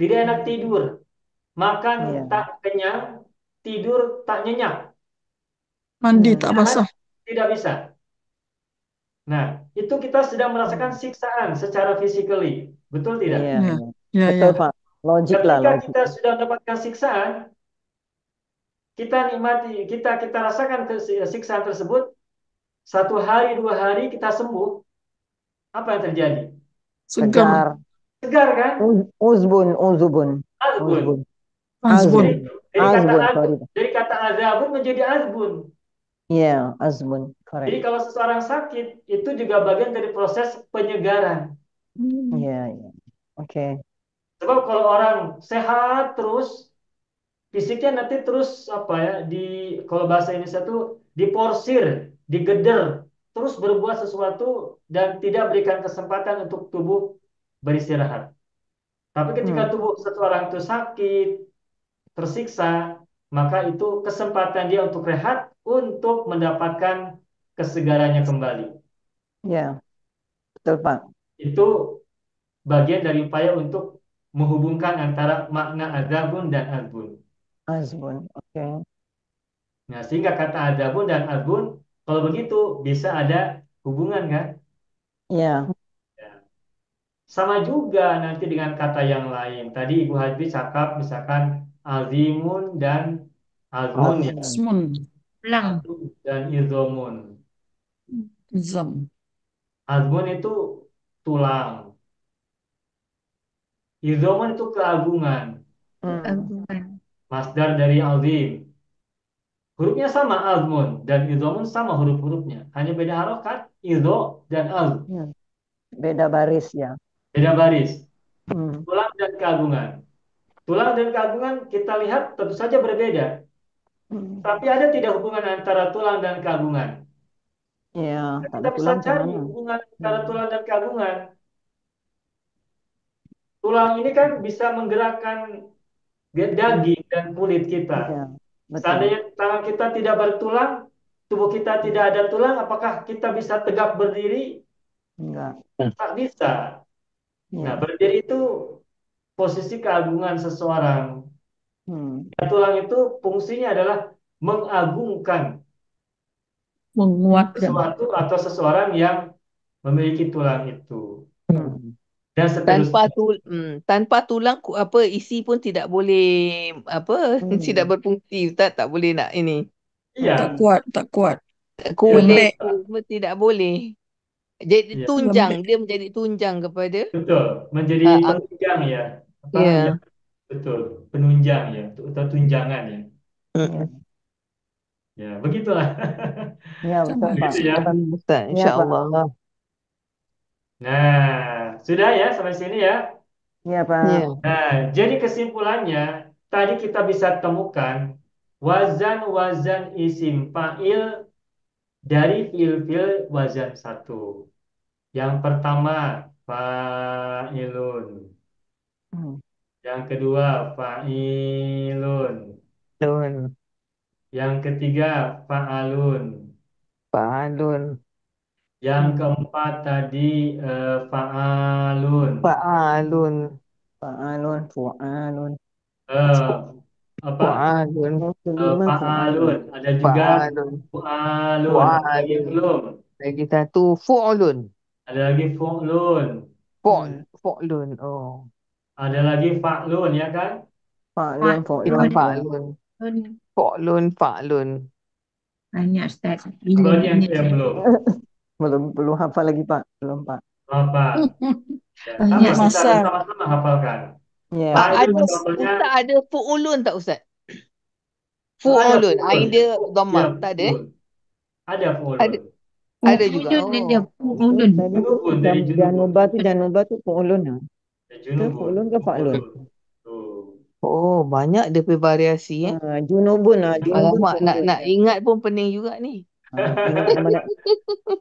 Tidak enak tidur. Makan Iya. tak kenyang, tidur tak nyenyak. Mandi tak Sehat basah. tidak bisa. Nah, itu kita sedang merasakan siksaan secara physically. Betul tidak? Iya. Ya, ya, Betul ya. Pak. Logik lah Ketika logik. kita sudah mendapatkan siksaan, kita nikmati, kita rasakan siksaan tersebut, 1 hari, 2 hari kita sembuh, apa yang terjadi? Segar. Segar. Segar kan? Uzbun. Azbun. Azbun. Azbun. Azbun. Dari kata azabun menjadi azbun. Iya, azbun. Jadi Correct. kalau seseorang sakit, itu juga bagian dari proses penyegaran. Iya, iya. Oke. Sebab kalau orang sehat terus, fisiknya nanti terus kalau bahasa Indonesia itu diporsir, digeder, terus berbuat sesuatu dan tidak berikan kesempatan untuk tubuh beristirahat. Tapi ketika tubuh seseorang itu sakit, tersiksa, maka itu kesempatan dia untuk rehat, untuk mendapatkan kesegarannya kembali. Iya. Betul Pak. Itu bagian dari upaya untuk menghubungkan antara makna azabun dan azbun. Azbun. Oke. Nah, sehingga kata azabun dan azbun, kalau begitu bisa ada hubungan kan? Iya. Ya. Sama juga nanti dengan kata yang lain. Tadi Ibu Hajri cakap misalkan azimun dan azmun ya. Azmun. Dan izomun. Zam. Azmun itu tulang. Idhoman itu keagungan. Keagungan. Masdar dari azim. Hurufnya sama, azmun. Dan idhomun sama huruf-hurufnya. Hanya beda harokat, idho dan az. Ya. Beda baris ya. Beda baris. Hmm. Tulang dan keagungan. Tulang dan keagungan kita lihat tentu saja berbeda. Hmm. Tapi ada tidak hubungan antara tulang dan keagungan? Ya, Nah, tak kita ada bisa tulang cari gimana? hubungan antara tulang dan keagungan. Tulang ini kan bisa menggerakkan daging dan kulit kita. Iya, betul. Seandainya tangan kita tidak bertulang, tubuh kita tidak ada tulang, apakah kita bisa tegak berdiri? Enggak. Tak bisa. Nah, Ya. berdiri itu posisi keagungan seseorang. Hmm. Dan tulang itu fungsinya adalah mengagungkan Menguatkan. sesuatu atau seseorang yang memiliki tulang itu. Hmm. Dan Tanpa seterusnya. tanpa tulang isi pun tidak boleh tidak Hmm. berfungsi. Ustaz tak boleh nak ini. Iya, Tak kuat, tak kuat. Kulit Lembek. pun tidak boleh. Jadi iya, tunjang, Lembek. dia menjadi tunjang kepada betul. Menjadi ah, penunjang ya. Apa ya. ya? Betul. Penunjang ya, atau tunjangan ya. Ya. Ya, begitulah. Ya, betul Sama. Pak. Begitu ya. Ustaz, Ya, Pak. insya-Allah. Nah, sudah ya sampai sini ya. Ya, Pak. Ya. Nah, jadi kesimpulannya tadi kita bisa temukan wazan-wazan isim fa'il dari fiil-fiil wazan satu. Yang pertama fa'ilun, Hmm. yang kedua fa'ilun, Alun, yang ketiga fa'alun, fa'alun, yang Hmm. keempat tadi fa'alun. fa'alun, Fa'alun, fu'alun. Eh, apa? fa'alun, Yang kelima Fa'alun, fu'alun. ada juga fa'alun, fu'alun, ada lagi fu'alun. belum? Lagi satu fu'lun. Ada lagi fu'lun, Hmm. Fu'lun. Oh. ada lagi fa'lun ya kan? Fa'lun, fu'lun. Ya. Fa'lun. Fu'lun, fa'lun. Banyak Ustaz. Apa Bila lagi yang banyak. belum? Belum hafal lagi Pak. Belum Pak. Apa? Ya, sama Banyak. kita Masa. sama-sama hafalkan. Ya. Pak, Fa'ilun ada contohnya Ustaz ada fu'ulun tak Ustaz? ada Fu'ulun. fu'lun. Ain dia Ya, dhammah. Tak ada? fu'lun. Ada fu'lun. Ada, ada juga. Fu'ulun ada. Oh. Fu'ulun. Tadi tu Junubun dari junubun. Januba tu fu'ulun lah. Ya, Ke junubun. fu'ulun ke fa'lun? Fu'lun. Tuh. Oh, banyak dia punya variasi Junubun lah. Junubun Alamak, nak fu'ulun. nak ingat pun pening juga ni.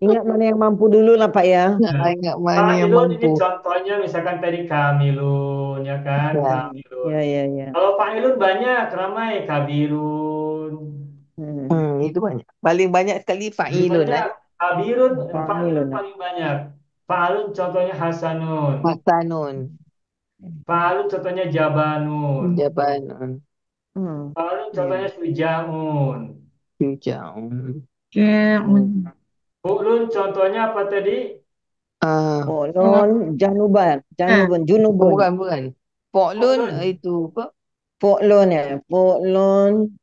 Ingat mana yang mampu dulu lah Pak ya. Nak ingat mana yang Fa'ilun ini mampu. contohnya misalkan tadi kamilun ya kan? Ya. Kamilun. Ya. Kalau fa'ilun banyak, ramai kabirun. Itu banyak. Paling banyak sekali Lebih fa'ilun banyak kabirun, Fa'ilun. fa'ilun paling banyak. Fa'alun contohnya hasanun. Makanun, Fa'alun contohnya jabanun. jabanun, Fa'alun contohnya sujaun. hujung. Ja'un. Fu'lun contohnya apa tadi? Fu'lun, junubun. Bukan. Fu'lun Fu'lun. itu apa? Fu'lun ya. Fu'lun.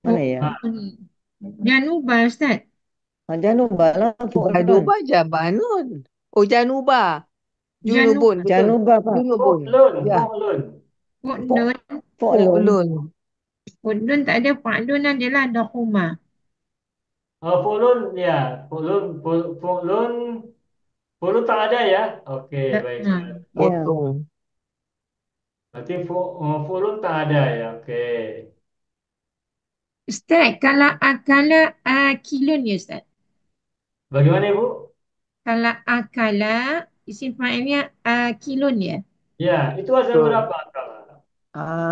Mana ya? Januba Ustaz. Januba lah fu'lun. Januba, jabanun. Oh, Januba. Junubun, betul. Januba Pak. Junubun. Fu'lun. Ya. Fu'lun. Fu'lun. Fu'lun. Fu'lun tak ada. Fa'lun adalah ada huma. Fu'lun ya. Fu'lun tak ada ya. Oke, baik. Potong. Berarti fu'lun tak ada ya. Oke. Ustaz, kalau akala akilun ya Ustaz. Bagaimana Ibu? Kalau akala isim fa'ilnya akilun ya. Ya, itu wazan Betul. berapa akala?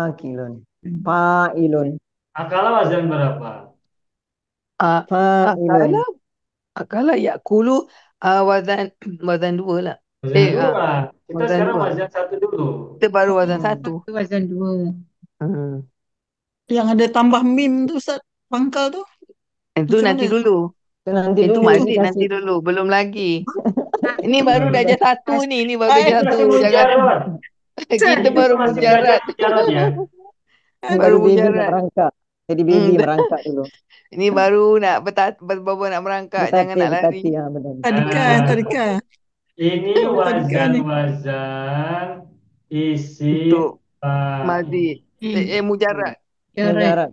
Akilun. Fa'ilun. Akala wazan berapa? Fa'ilun. Akala yakulu wazan dua lah. Wazan dua. Kita wazan sekarang dua. wazan satu dulu. Kita baru wazan satu. Wazan dua. yang ada tambah mim tu Ustaz, pangkal tu. Itu Macam nanti mana? dulu. Nanti Itu dulu masih kasih. nanti dulu. Belum lagi. Ini baru darjah satu ni. Ini baru darjah Masih satu. Jangan. mujarad. Kita Kita baru masih mujarad. belajar mujarad ya. Baru baby nak mujarad. merangkak. Jadi baby Hmm. merangkak dulu. Ini baru nak berbual nak merangkak. Jangan nak lari. Bertati, benar. Tadika. Ini Teka nih. wazan-wazan isim Untuk Mazi. Mujarab. Jarat. Mujarab.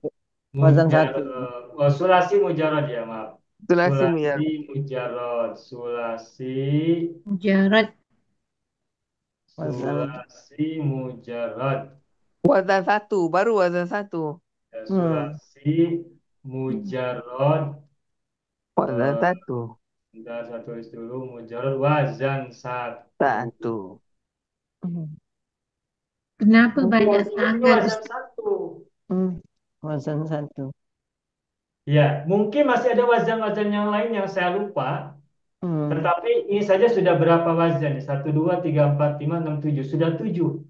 Wazan satu. mujarad. Oh, sulasi mujarad ya, maaf. Sulasi Sulasi mujarab. mujarad. Sulasi Jarat. Wazan. mujarad. Wazan satu. Baru wazan satu. Ya, Hmm. sulasi mujarad. Wazan Eh, satu. Bentar, saya tulis dulu. Mujarad wazan satu. Satu. Hmm. Kenapa banyak Ini sangat wazan Ustaz? satu. Wazan satu. Ya, mungkin masih ada wazan-wazan yang lain yang saya lupa. Hmm. Tetapi ini saja sudah berapa wazan? 1, 2, 3, 4, 5, 6, 7. Sudah 7.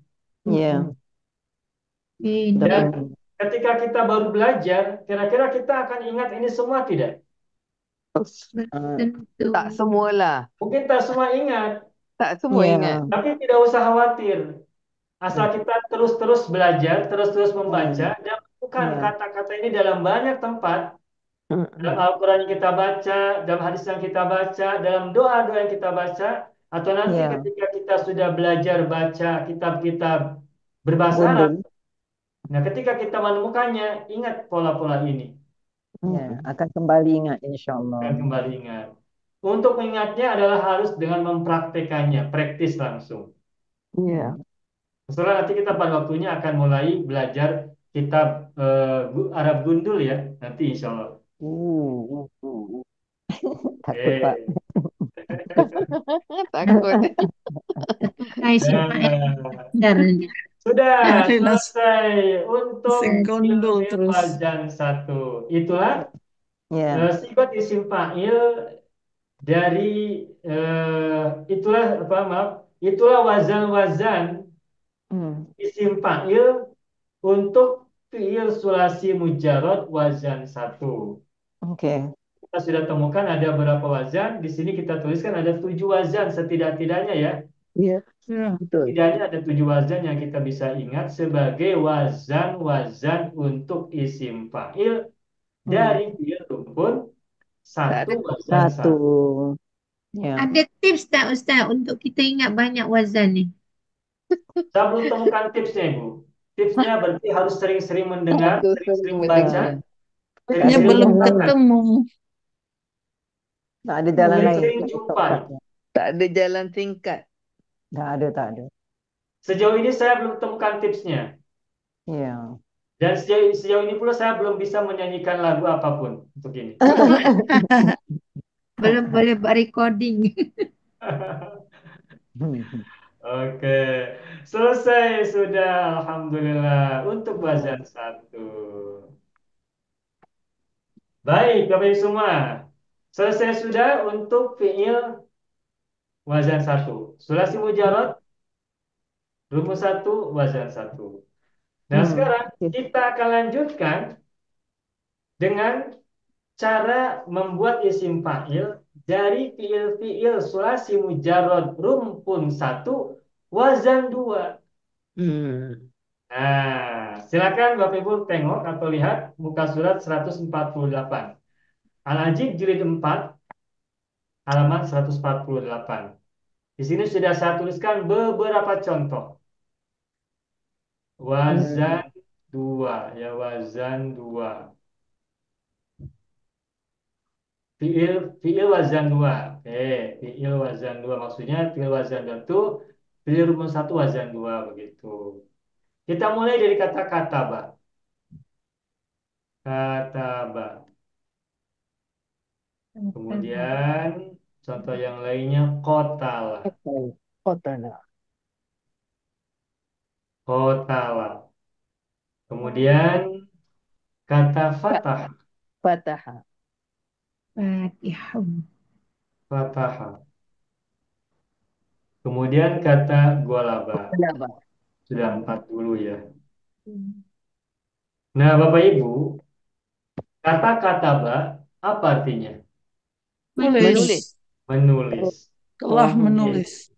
Ya, Ini sudah Dan penuh. ketika kita baru belajar, kira-kira kita akan ingat ini semua tidak? Ah, tentu. Tak semualah. Mungkin tak semua ingat, Tak semua ya. ingat. tapi tidak usah khawatir. Asal kita terus-terus belajar, terus-terus membaca, dan menemukan Ya. kata-kata ini dalam banyak tempat. Dalam Al-Quran yang kita baca, dalam hadis yang kita baca, dalam doa-doa yang kita baca, atau nanti Ya. ketika kita sudah belajar baca kitab-kitab berbahasa Arab, Gundul. nah ketika kita menemukannya, ingat pola-pola ini. Ya, akan kembali ingat Dan insyaallah. kembali ingat. Untuk mengingatnya adalah harus dengan mempraktekannya, praktis langsung. Ya. Setelah nanti kita pada waktunya akan mulai belajar kitab Arab Gundul ya, nanti insya Allah. Takut Pak. Takut. Hai Ismail. Nah, Darahnya. sudah Alhamdulillah. selesai untuk Segondol ilmu terus. wajan satu. Itulah Ya. sifat isim fa'il dari itulah apa maaf, itulah wazan-wazan isim fa'il untuk fi'il sulasi mujarad wazan satu. Oke. Kita sudah temukan ada berapa wazan. Di sini kita tuliskan ada 7 wazan setidak-tidaknya ya. Ya. Ya. Betul. Setidaknya ada 7 wazan yang kita bisa ingat sebagai wazan-wazan untuk isim fa'il dari fi'il rumpun satu wazan Satu. satu. Ya. Ada tips tak Ustaz untuk kita ingat banyak wazan ni? Saya belum temukan tipsnya, Ibu. Tipsnya berarti harus sering-sering mendengar, Harus sering-sering sering membaca, mendengar. Nya sering-sering belum Jalan. menghafalkan, ketemu. Tak ada jalan lain. sering-sering untuk jumpai. shortcutnya. Tak ada jalan singkat. Tak ada, tak ada. Sejauh ini saya belum temukan tipsnya. Ya. Dan sejauh ini pula saya belum bisa menyanyikan lagu apapun untuk ini. Belum boleh buat recording. Oke, selesai sudah. Alhamdulillah untuk wazan satu. Baik, Bapak Ibu semua. Selesai sudah untuk fi'il wazan satu. Sulasi mujarad, rumus satu, wazan satu. Nah, sekarang Oke. kita akan lanjutkan dengan cara membuat isim fa'il dari fi'il-fi'il sulasi mujarad rumpun satu, wazan dua. Nah, silakan Bapak Ibu tengok atau lihat muka surat 148. Al-Ajib jilid 4 halaman 148. Di sini sudah saya tuliskan beberapa contoh. Wazan dua, ya wazan dua. Fi'il wazan dua. Oke, fi'il wazan dua maksudnya fi'il wazan dua itu fi'il rumus satu wazan dua begitu. Kita mulai dari kata kataba. Kataba. Kemudian contoh yang lainnya qatala. Kotana. Qatala. Kemudian kata fatah. Fataha. Fatihah. Fatah. Kemudian kata golaba. Kenapa? Sudah 4 dulu ya. Nah, Bapak Ibu, kata kataba apa artinya? Menulis. Menulis. Telah menulis.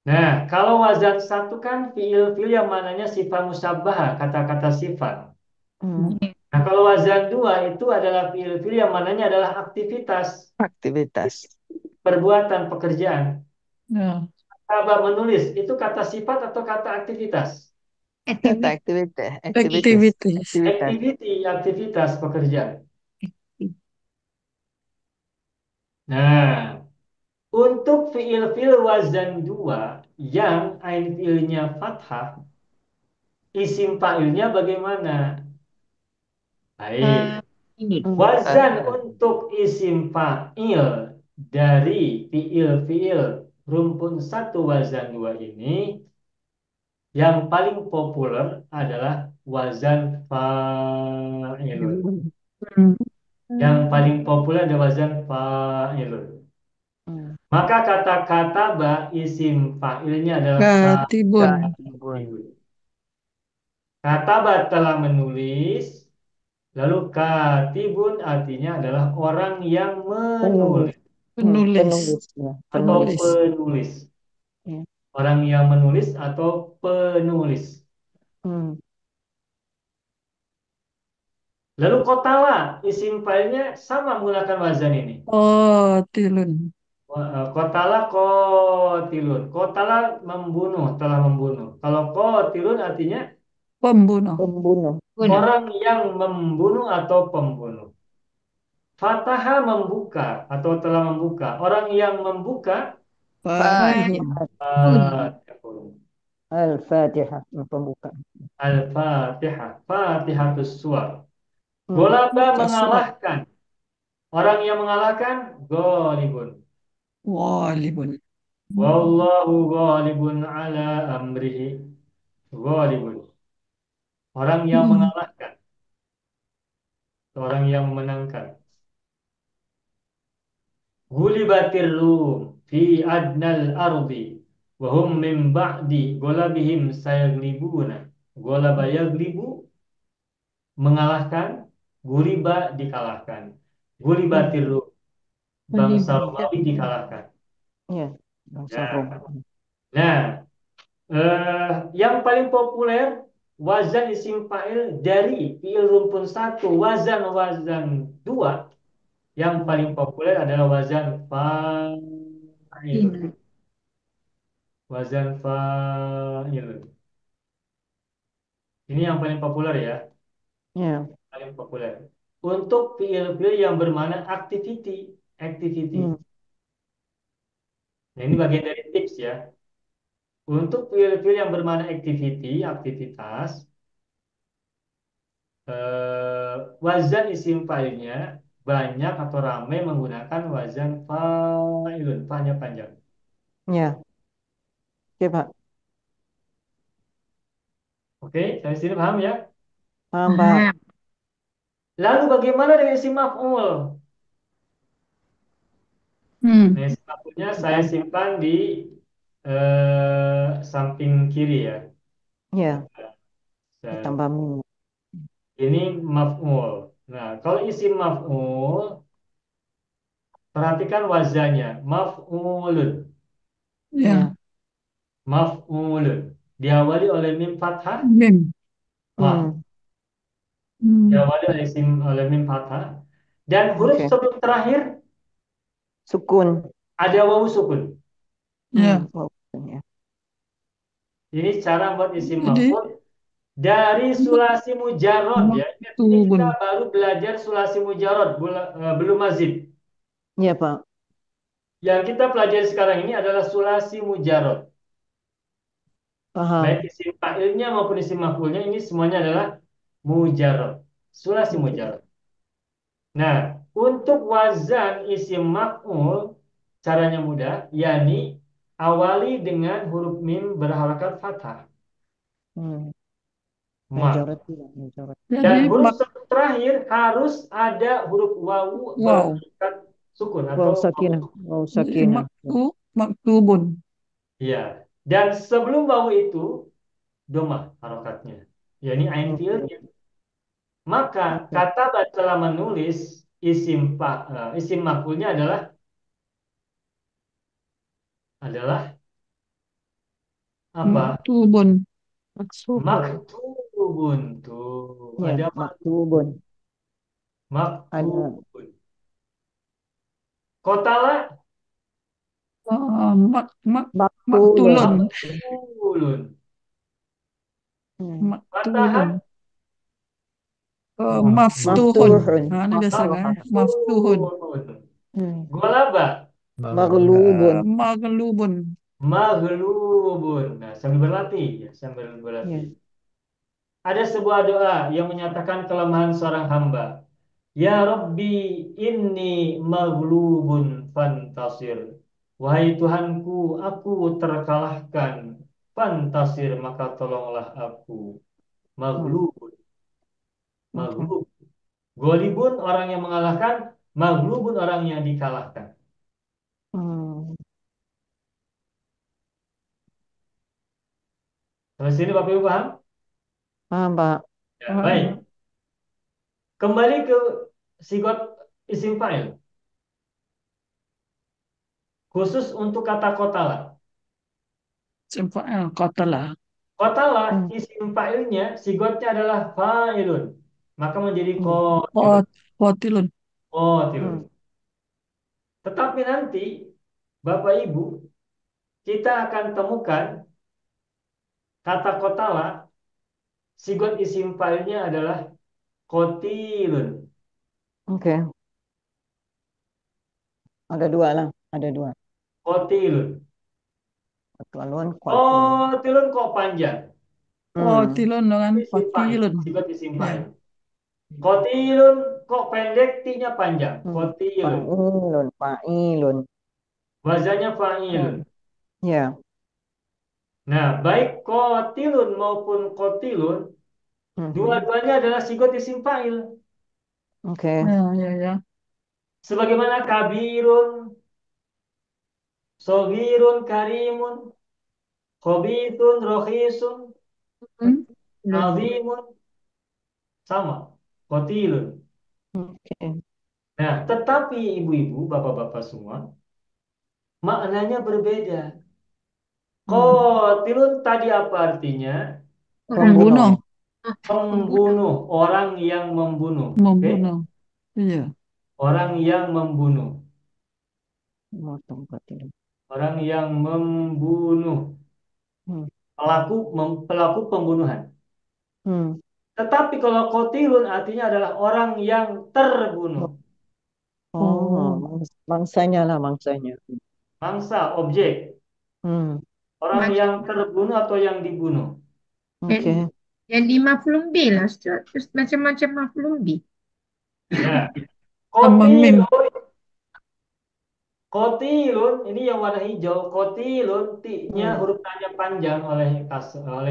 Nah, kalau wazan satu kan fiil-fiil yang mananya sifat musabbah, kata-kata sifat. Nah, kalau wazan dua itu adalah fiil-fiil yang mananya adalah aktivitas, Aktivitas. perbuatan, pekerjaan. Ya. Kata menulis itu kata sifat atau kata aktivitas? Kata Activity. aktivitas. Activities. Aktivitas. Aktivitas pekerjaan. Nah, untuk fiil-fiil wazan 2 yang ain fiilnya fathah, isim fa'ilnya bagaimana? Baik. Wazan untuk isim fa'il dari fiil-fiil rumpun 1 wazan 2 ini yang paling populer adalah wazan fa'ilun. Hmm. Yang paling populer adalah wazan fa'ilun. Maka kata-kata isim fa'ilnya adalah Katibun. katibun. Kataba telah menulis, lalu katibun artinya adalah orang yang menulis Penulis. Ya. atau Penulis. penulis. Ya. Orang yang menulis atau penulis. Hmm. Lalu kotala, isim fa'ilnya sama menggunakan wazan ini. Oh, tilun. Kotala kotilun. Kotala membunuh, telah membunuh. Kalau kotilun artinya Pembunuh. Pembunuh. orang yang membunuh atau pembunuh. Fataha membuka atau telah membuka. Orang yang membuka Fatihun. Al-Fatihah. Pembuka. Al-Fatihah. Fatihatus Suwar. Hmm. Golaba Taswa. mengalahkan. Orang yang mengalahkan golibun. Walibun. Wallahu ghalibun ala amrihi. Ghalibun. Orang yang Hmm. mengalahkan. Orang yang memenangkan. Gulibatir Rum fi adnal ardi wa hum min ba'di golabihim sayaglibuna. Golaba yaglibu mengalahkan, guliba dikalahkan. Gulibatir Rum bangsa Romawi dikalahkan. Ya. Bangsa Ya. Rom. Nah, yang paling populer wazan isim fa'il dari fiil rumpun 1 wazan 2 yang paling populer adalah wazan fa'il. Wazan fa'il. Ini yang paling populer ya, Ya. paling populer. Untuk fiil-fiil yang bermakna activity. Hmm. Nah, ini bagian dari tips ya. Untuk fiil-fiil yang bermakna aktivitas, wazan isim fa'ilnya banyak atau ramai menggunakan wazan fa'ilun, fa-nya panjang. Ya. Oke, Pak. Oke, sampai sini paham ya? Paham, Pak. Lalu bagaimana dengan isim maf'ul? Hmm. Nah, isim maf'ulnya saya simpan di samping kiri ya. Ya. Saya- Tambah min. Ini maf'ul. Nah, kalau isim maf'ul, perhatikan wazannya. Maf'ulun. Ya. Ya. Maf'ulun. Diawali oleh mim fathah. Mim. Hmm. Hmm. Diawali oleh mim fathah. Dan huruf Oke. sebelum terakhir Sukun. ada wawu sukun. Ya. Oh, ya. Ini cara buat isim Jadi maf'ul dari sulasi mujarrad ya. Ingat, ini kita maktubun. baru belajar sulasi mujarrad, belum mazid. Ya, Pak. Yang kita pelajari sekarang ini adalah sulasi mujarrad. Paham. Baik isim fa'ilnya maupun isim maf'ulnya ini semuanya adalah mujarrad. Sulasi mujarrad. Nah, untuk wazan isim maf'ul caranya mudah, yakni awali dengan huruf mim berharakat fathah. Hmm. Ma. Majorat tidak. Majorat. Jadi Dan huruf terakhir harus ada huruf wawu wow. berharakat sukun Waw atau sakinah. wawu. Waw Jadi sakinah. maktubun. Iya. Dan sebelum wawu itu domah harokatnya, yakni ain Oke. fiilnya. Maka Oke. kata telah menulis isim maf'ulnya adalah apa? Maktubun. Maksubun. Maktubun tuh. Ya, Ada maktubun. Ada. maktubun. Kotala mak mak Maktulun. maktulun. Maktulun. Maktulun. Fatahan. Maftuhun. Maftuhun. Ini biasa kan? Maftuhun. Maftuhun. Hmm. Golaba. Maghlubun. Maghlubun. Maghlubun. Nah, sambil berlatih ya, sambil Ya. berlatih. Ada sebuah doa yang menyatakan kelemahan seorang hamba. Ya Rabbi, inni maghlubun fantasir. Wahai Tuhanku, aku terkalahkan. Fantasir, maka tolonglah aku. Maghlubun, Oke. maghlub. Golibun orang yang mengalahkan, maghlubun orang yang dikalahkan. Hmm. Sampai sini Bapak Ibu paham? Paham, Pak. Ya, baik. Kembali ke sigot isim fa'il. Khusus untuk kata kotala. Qatala. Kotala, Hmm. isim fa'ilnya, sigotnya adalah fa'ilun. Maka menjadi qatilun. Qatilun. Qatilun. Hmm. Tetapi nanti, Bapak Ibu, kita akan temukan kata kotala, sigot isim fa'ilnya adalah qatilun. Oke. Ada dua lah. Ada dua. Qatilun. Qatilun, qatilun. Qatilun kok panjang. Qatilun dengan Isim fa'il, qatilun. sigot isim Ya. fa'il. Qatilun kok pendek, T-nya panjang. Hmm. Qatilun. Fa'ilun, fa'ilun. Wazannya Ya. fa'ilun. Ya. Nah, baik qatilun maupun qatilun, Mhm. dua-duanya adalah sigot isim fa'il. Oke. Ya. Sebagaimana kabirun, sogirun, karimun, khobithun, rohisun, azimun, sama. Qatilun. Oke. Nah, tetapi ibu-ibu, bapak-bapak semua, maknanya berbeda. Qatilun tadi apa artinya? Pembunuh. Pembunuh, orang yang membunuh. Oke? Membunuh. Iya. Orang yang membunuh. Motong qatilun. Orang yang membunuh. Hmm. Pelaku pembunuhan. Hmm. Tetapi kalau qatilun artinya adalah orang yang terbunuh. Oh, mangsanya lah, mangsanya. Mangsa, objek. Hmm. Orang yang terbunuh atau yang dibunuh. Oke. Jadi maf'ulun bih lah, Ustaz. Terus macam-macam maf'ulun bih. Ya. Sama mim. Qatilun, ini yang warna hijau. Qatilun, T-nya Hmm. huruf T-nya panjang oleh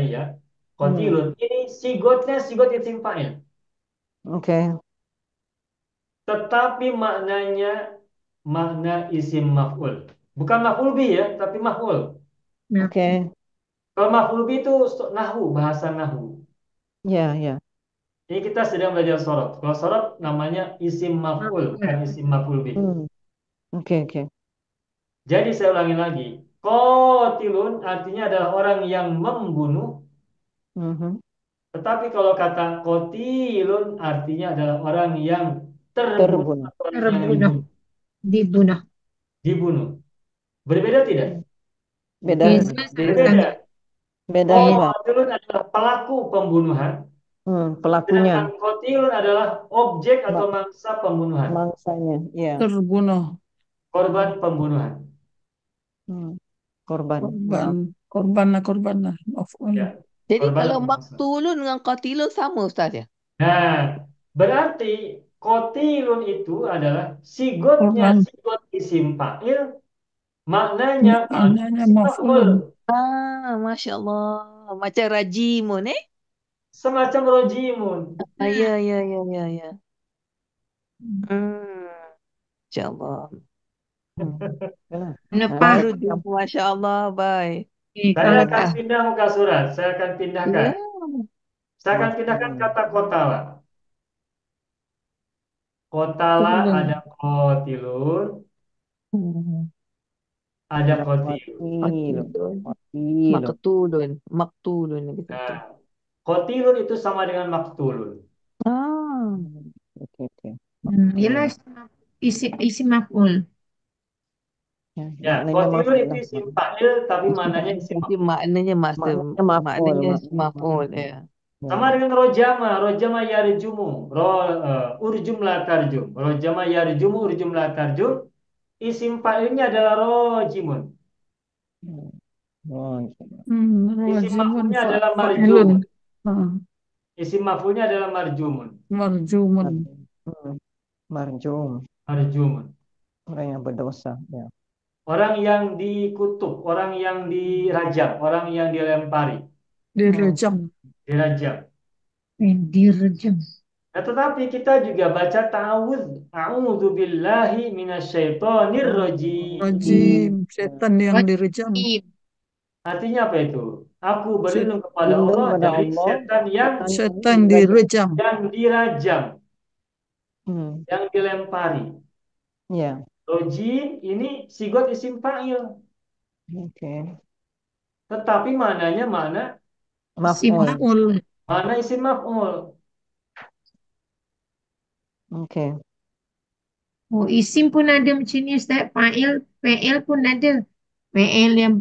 ya. Qatilun. Ini sigotnya sigot isim fa'il. Oke. Tetapi maknanya makna isim maf'ul. Bukan maf'ul bih ya, tapi maf'ul. Oke. Kalau maf'ul bih itu nahwu, bahasa nahwu. Ya, ya. Ini kita sedang belajar sorot. Kalau sorot namanya isim maf'ul, bukan isim maf'ul bih. Hmm. Oke, oke. Jadi saya ulangi lagi. Qatilun artinya adalah orang yang membunuh. Mhm. Tetapi kalau kata qatilun artinya adalah orang yang terbunuh Terbunuh. atau orang yang Terbunuh. Dibunuh. dibunuh. Berbeda tidak? Beda. Beza Berbeda. sangat. Beda nih, Pak. Qatilun adalah pelaku pembunuhan. Pelakunya, Sedangkan qatilun adalah objek atau Ma- mangsa pembunuhan. mangsanya. Ya. Terbunuh. Korban pembunuhan. Hmm. Korban. Korban. Maaf. Korban lah. Maf'ul. Ya. Jadi Korban kalau atau mangsa. maktulun dengan qatilun sama Ustaz ya? Nah, berarti qatilun itu adalah sigotnya Orang. sigot isim fa'il, maknanya Maknanya isim maf'ulun. maf'ul. Masya Allah. Macam rajimun Semacam rojimun. Ya. Masya Allah. Yalah. Kenapa? Baru jumpa Masya Allah. Bye. Saya Kalau akan pindah muka surat. Saya akan pindahkan. Ya. Saya akan pindahkan kata kotala. Kotala Qatilun. ada qatilun, ada qatilun. Qatilun. Qatilun. Qatilun. Maktulun lagi satu. Nah, qatilun itu sama dengan maktulun. Oke, oke. ialah isi maf'ul. Ya, Ya, maknanya qatilun maf'ul itu lah. isim fa'il tapi mananya isim Jadi maf'ul. maknanya master, Maknanya maf'ul, maknanya maf'ul ya. Sama dengan rojama, rojama yarjumu, urjum la tarjum. Rojama yarjumu, urjum la tarjum. Isim fa'ilnya adalah rojimun. Oh, Isim Rajimun maf'ulnya adalah fa'ilun. marjumun. Ah, Isim maf'ulnya adalah marjumun. marjumun. hmm, marjum, Marjumun. orang yang berdosa. Ya. Orang yang dikutuk, orang yang dirajam, orang yang dilempari, Direjam. dirajam. Dirjam. Nah, tetapi kita juga baca ta'awudz. A'udzubillahi minasyaitonir rajim. Rajim. Setan yang direjam. Rajim. Artinya apa itu? Aku Set- berlindung kepada Lindung Allah pada dari Allah, setan yang setan Setan yang dirajam. direjam. dirajam, Hmm, yang dilempari. ya, Rajim ini sigot isim fa'il, oke. tetapi maknanya Isim Maf'ul, Maf'ul. mana isim maf'ul. oke. Oh, isim pun ada macam ni Ustaz. Fa'il pun ada. Fa'il yang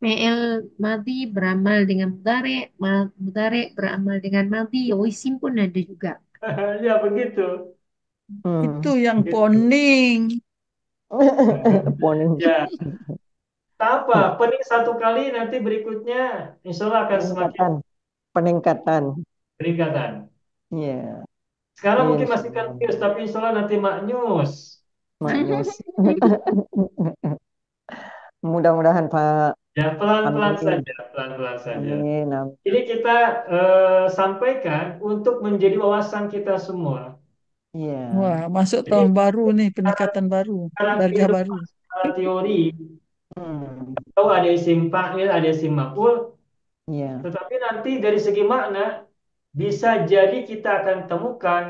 fa'il madhi beramal dengan mudhari', mudhari' beramal dengan madhi. Oh, isim pun ada juga. Ya begitu. Itu Hmm. yang Begitu. poning. Poning, Ya, tak apa. Pening satu kali nanti berikutnya insya Allah akan semakin peningkatan, peningkatan. peningkatan. Ya, Sekarang mungkin insya masih Allah. confused, tapi insya Allah nanti maknyus. Maknyus. Mudah-mudahan Pak. Ya, pelan-pelan Amin. saja, pelan-pelan saja. Amin. Amin. Ini kita sampaikan untuk menjadi wawasan kita semua. Iya. Wah, masuk Jadi tahun baru nih, peningkatan baru, secara darjah kehidupan, baru. secara teori, Hmm. tahu ada isim fa'il, ada isim maf'ul, Iya. tetapi nanti dari segi makna bisa jadi kita akan temukan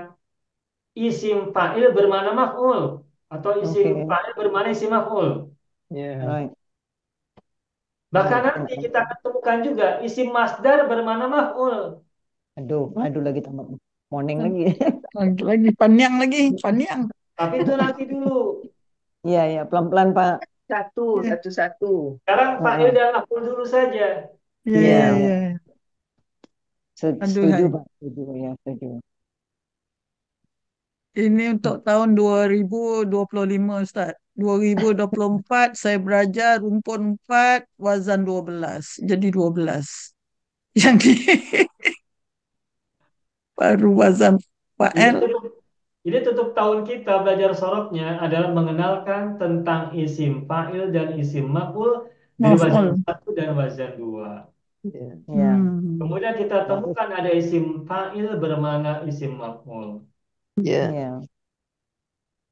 isim fa'il bermakna maf'ul atau isim Oke. fa'il bermakna isim maf'ul. Ya. Baik. Bahkan Baik. nanti kita akan temukan juga isim masdar bermakna maf'ul. Aduh lagi tambah morning lagi. Lagi panyang lagi, panyang. Tapi itu nanti dulu. Iya, iya, pelan-pelan Pak. Satu, Ya, satu-satu. Sekarang fa'il Heeh. dan maf'ul dulu saja. ya, Iya, ya, iya. ya. Setuju Aduhai. Pak, setuju ya, setuju. Ini untuk tahun 2025, Ustaz. 2024 saya belajar rumpun 4, wazan 12. Jadi 12. Yang di baru wazan Ini fa'el. tutup, ini tutup tahun kita belajar sorobnya adalah mengenalkan tentang isim fa'il dan isim maf'ul dari wazan Maf'ul. 1 dan wazan 2. Ya. Iya, Kemudian kita bagus. temukan ada isim fa'il bermakna isim maf'ul. Ya. Iya.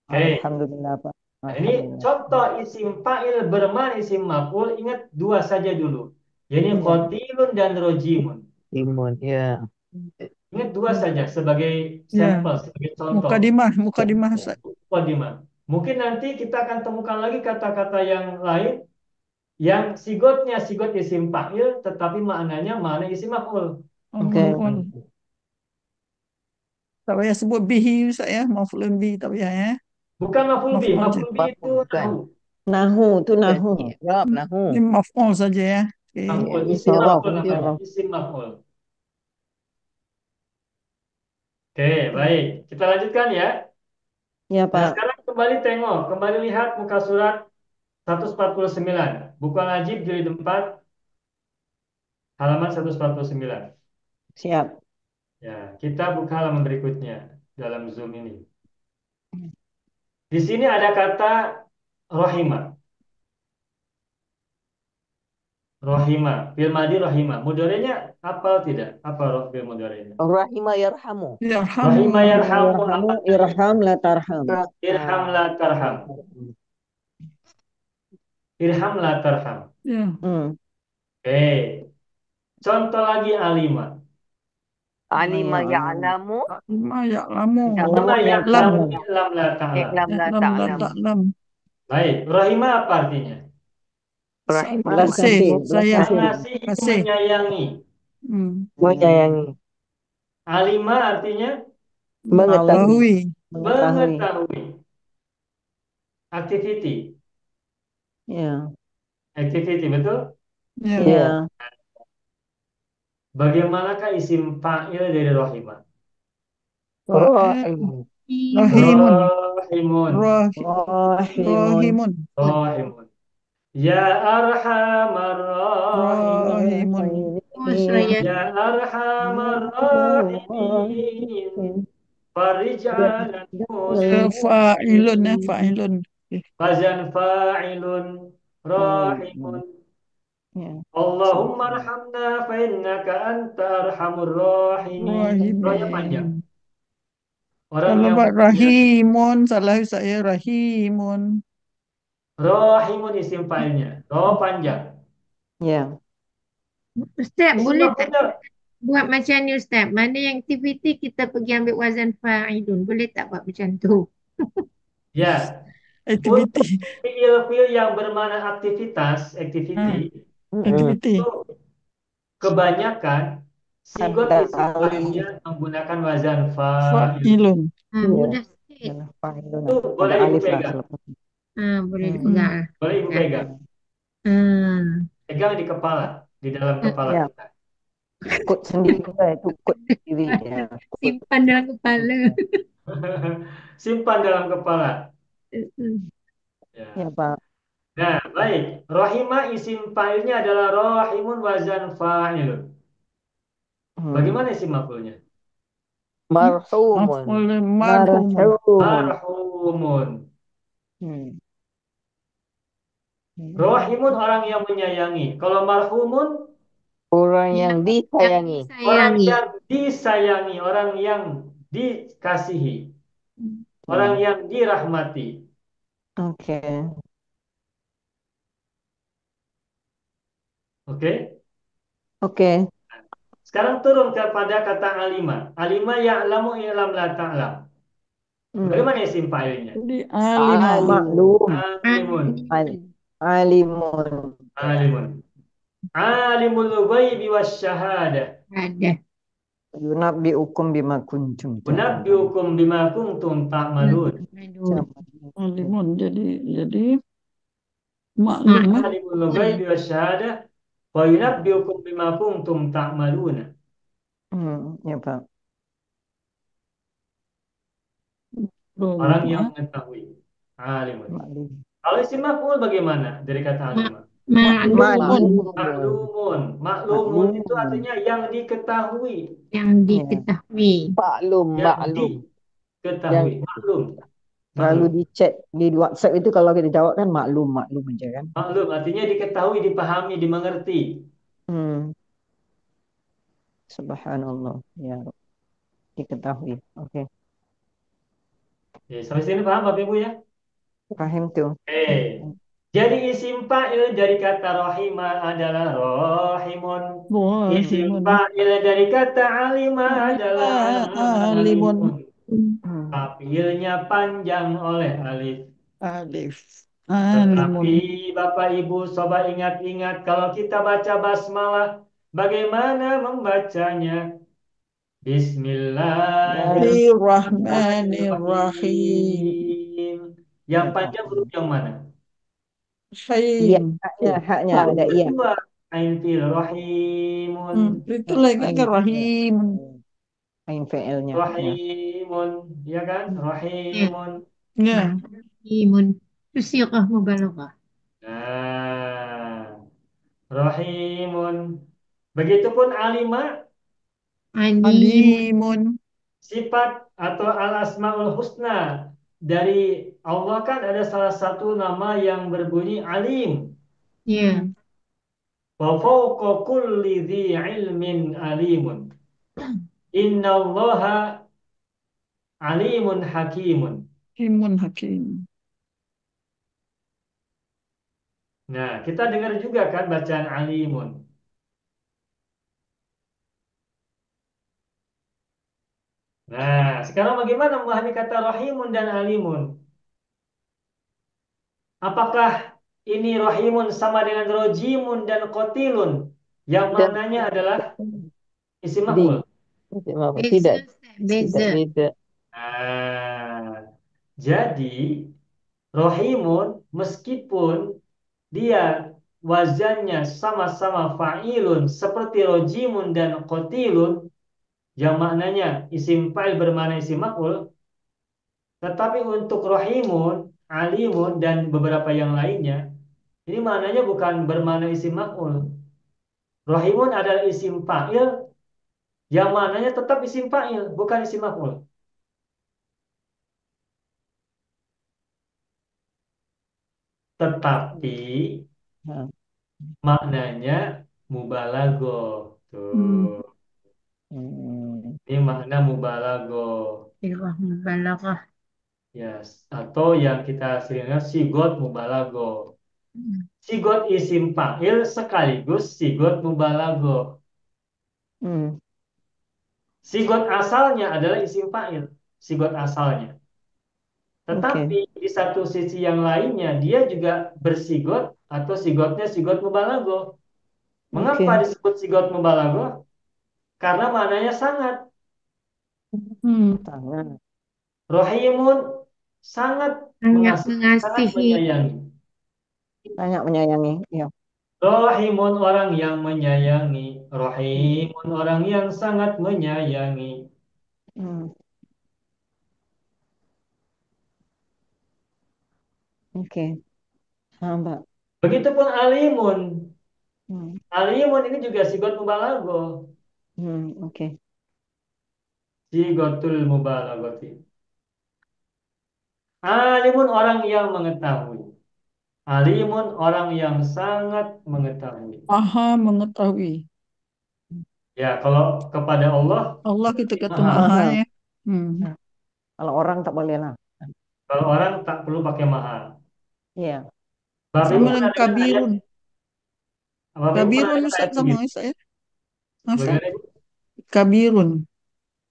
Oke. Alhamdulillah Pak. Nah, ini Alhamdulillah. contoh isim fa'il bermakna isim maf'ul. Ingat dua saja dulu. Jadi Iya. qatilun dan rojimun. Timun, ya. Ingat dua saja sebagai Ya, sampel, sebagai contoh. mukadimah, Ustaz. Mukadimah. Mungkin nanti kita akan temukan lagi kata-kata yang lain yang sigotnya sigot isim fa'il tetapi maknanya makna isim maf'ul. Oke. Maf'ul. Tak payah sebut bihi, Ustaz ya. Maf'ulun bihi, tak payah ya. Bukan maf'ul bih. Maf'ul je. Maf'ul bih itu Bukan. nahu. Nahu itu nahu. I'rab, nahu. Ini maf'ul saja ya. Oke. Maf'ul. Ini Isim sorof. maf'ul namanya. Sorof. Isim maf'ul. Oke, baik. Kita lanjutkan ya. Ya Nah, Pak. sekarang kembali tengok. Kembali lihat muka surat 149. Buku Al-Ajib jilid 4 halaman 149. Siap. Ya, kita buka halaman berikutnya dalam Zoom ini. Di sini ada kata rohima. Rohima, fil madi rohima. Mudorenya apa tidak? Apa fil mudorenya? Rahimah yarhamu. Rohima Yarhamu. yarhamu Yarhamu, apa? irham la tarham. Irham la tarham. Irham la tarham. Ya. Hmm. Oke. Contoh lagi alima. Alima Ya. ya'lamu. Lima ya'lamu. Alima Ya, ya'lamu lam. lam la ta'lam. I'lam la Ya'lam la ta'lam. ta'lam. Baik, rahima apa artinya? Rahimah Belas Kasih, kasih, belas sayang. kasih. Mengasihi, Kasih. menyayangi. Hmm. menyayangi. Alima artinya Mengetahui. Mengetahui. Mengetahui. mengetahui. Activity. Ya. Activity, betul? Ya. Ya. Bagaimanakah isim fa'il dari rahimah? Fa'il. Imun. Rahimun. Rahimun. Rahi, Rahimun. rahimun. Rahimun. Ya arhamar rahimin. Rahimun. Oh, Suraya. Ya arhamar rahimin. Farij ala Fa'ilun ya, muslimin. fa'ilun. Fazan fa'ilun. Rahimun. Ya. Allahumma arhamna fa innaka anta arhamur rahimin. Rohnya panjang. Rahimin. Orang Kalau yang Pak punya Rahimun, salah saya Rahimun. rahimun isim fa'ilnya. Roh panjang. Ya. Ustaz, Isim boleh tak maf'ulnya buat macam ni Ustaz? Mana yang aktiviti kita pergi ambil wazan fa'ilun. Boleh tak buat macam tu? ya. Untuk Activity. fiil-fiil yang bermakna aktivitas, Ah, activity, Mm-mm. activity. itu kebanyakan sigot Ada isim alif. fa'ilnya menggunakan wazan fa'il. Fa'ilun. Ah, Ya. mudah sikit. Ya, fa'ilun. Itu Ada boleh Ibu alif lah pegang. selepas. Ah, boleh Hmm. dipegang lah. Boleh Ibu Ya. pegang. Ah. Pegang di kepala, di dalam kepala Ya. kita. Kod sendiri lah itu kod sendiri. Ya. Kod. Simpan dalam kepala. Simpan dalam kepala. Ya, Ya. Pak. Nah, baik. Rohimah isim fa'ilnya adalah rohimun wazan fa'ilun. Bagaimana isim maf'ulnya? Marhumun. Marhumun. Marhumun. Marhumun. Hmm. Rohimun orang yang menyayangi. Kalau marhumun Orang yang Yang disayangi. orang disayangi. yang disayangi, orang yang dikasihi, orang Ya. yang dirahmati. Oke. Oke? Oke. Sekarang turun kepada kata alima. Alima ya'lamu i'lam la ta'lam. Bagaimana isim fa'ilnya? Jadi alimah. Maklum. Alimun. Alimun. Alimun. Alimul ghaibi wasyahadah. Ada. Yunabbi'ukum bima kuntum ta'malun. Unabbiukum bima kuntum ta'malun. Aduh. Alimun. Jadi maklum. Alimul ghaibi wasyahadah. Wa yunabbiukum bima kuntum ta'maluna. Ya, Pak. Orang yang mengetahui. Alimun. Maklum. Kalau isim maf'ul bagaimana dari kata alimah? Ma'lumun. Maklumun. Maklumun itu artinya yang diketahui. Yang diketahui. Maklum, Yang maklum. diketahui. Maklum. Selalu Maklum. di chat di WhatsApp itu kalau kita jawab kan maklum, maklum aja kan. Maklum artinya diketahui, dipahami, dimengerti. Subhanallah. Ya, diketahui. Oke. Ya, sampai sini paham Bapak Ibu ya? Rahim tuh. Oke. Jadi isim fa'il dari kata rahimah adalah rahimun. Isim Rahimun. fa'il dari kata alimah adalah alimun. Fa'ilnya panjang oleh alif. Alif. Tetapi Alimun. Bapak Ibu coba ingat-ingat kalau kita baca basmalah, bagaimana membacanya? Bismillahirrahmanirrahim. Yang panjang huruf yang mana? Iya, Rahim. haknya ada iya. Kedua, ain fil rahimun. Itu lagi kan Rahim. Ain fi'ilnya. Ya. Rahimun, ya kan? Rahimun. Ya. Imun. Itu sirah mubalaghah. Nah, rahimun. Begitupun alimah, Alim. Alimun. sifat atau al-asmaul husna dari Allah kan ada salah satu nama yang berbunyi alim. Ya. Wa fawqa kulli dhi ilmin alimun. Innallaha alimun hakimun. Hakimun Hakim. Nah, kita dengar juga kan bacaan alimun. Nah, sekarang bagaimana memahami kata rahimun dan alimun? Apakah ini rahimun sama dengan rojimun dan kotilun yang maknanya adalah isim maf'ul? Beza. Beza. Nah, jadi rohimun meskipun dia wazannya sama-sama fa'ilun seperti rojimun dan qatilun, yang maknanya isim fa'il bermakna isim maf'ul, tetapi untuk rahimun, alimun dan beberapa yang lainnya ini maknanya bukan bermakna isim maf'ul. Rahimun adalah isim fa'il yang maknanya tetap isim fa'il, bukan isim maf'ul. Tetapi Nah, maknanya mubalaghah. Hmm. Tuh. hmm, Ini makna mubalaghah. Sirah mubalaghah. Ya, atau yang kita sering lihat sigot mubalaghah. Sigot isim fa'il sekaligus sigot mubalaghah. hmm, Sigot asalnya adalah isim fa'il, sigot asalnya. oke, Tetapi di satu sisi yang lainnya dia juga bersigot atau sigotnya sigot mubalaghah. Mengapa oke. disebut sigot mubalaghah? Karena maknanya sangat. Hmm. Sangat, Rahimun sangat Sangat mengasihi, sangat mengasihi. menyayangi. sangat menyayangi. Ya. Rahimun orang yang menyayangi. Hmm, Rahimun orang yang sangat menyayangi. hmm, oke. Nah, Mbak. Begitupun alimun. Hmm, Alimun ini juga sigot mubalaghah. oke. Sigotul mubalaghati. Alimun orang yang mengetahui. Alimun orang yang sangat mengetahui. Maha mengetahui. Ya, kalau kepada Allah Allah kita kata maha. maha Mahal. ya. Hmm. Nah, kalau orang tak boleh lah. Kalau orang tak perlu pakai maha. Iya. Bapak Ibu Sama pernah dengan dengar ayat? kabirun. Bapak Ibu pernah Kabirun dengar Ustaz ayat sama begitu? Ustaz ya. Ustaz? Bagaimana Ibu? Kabirun.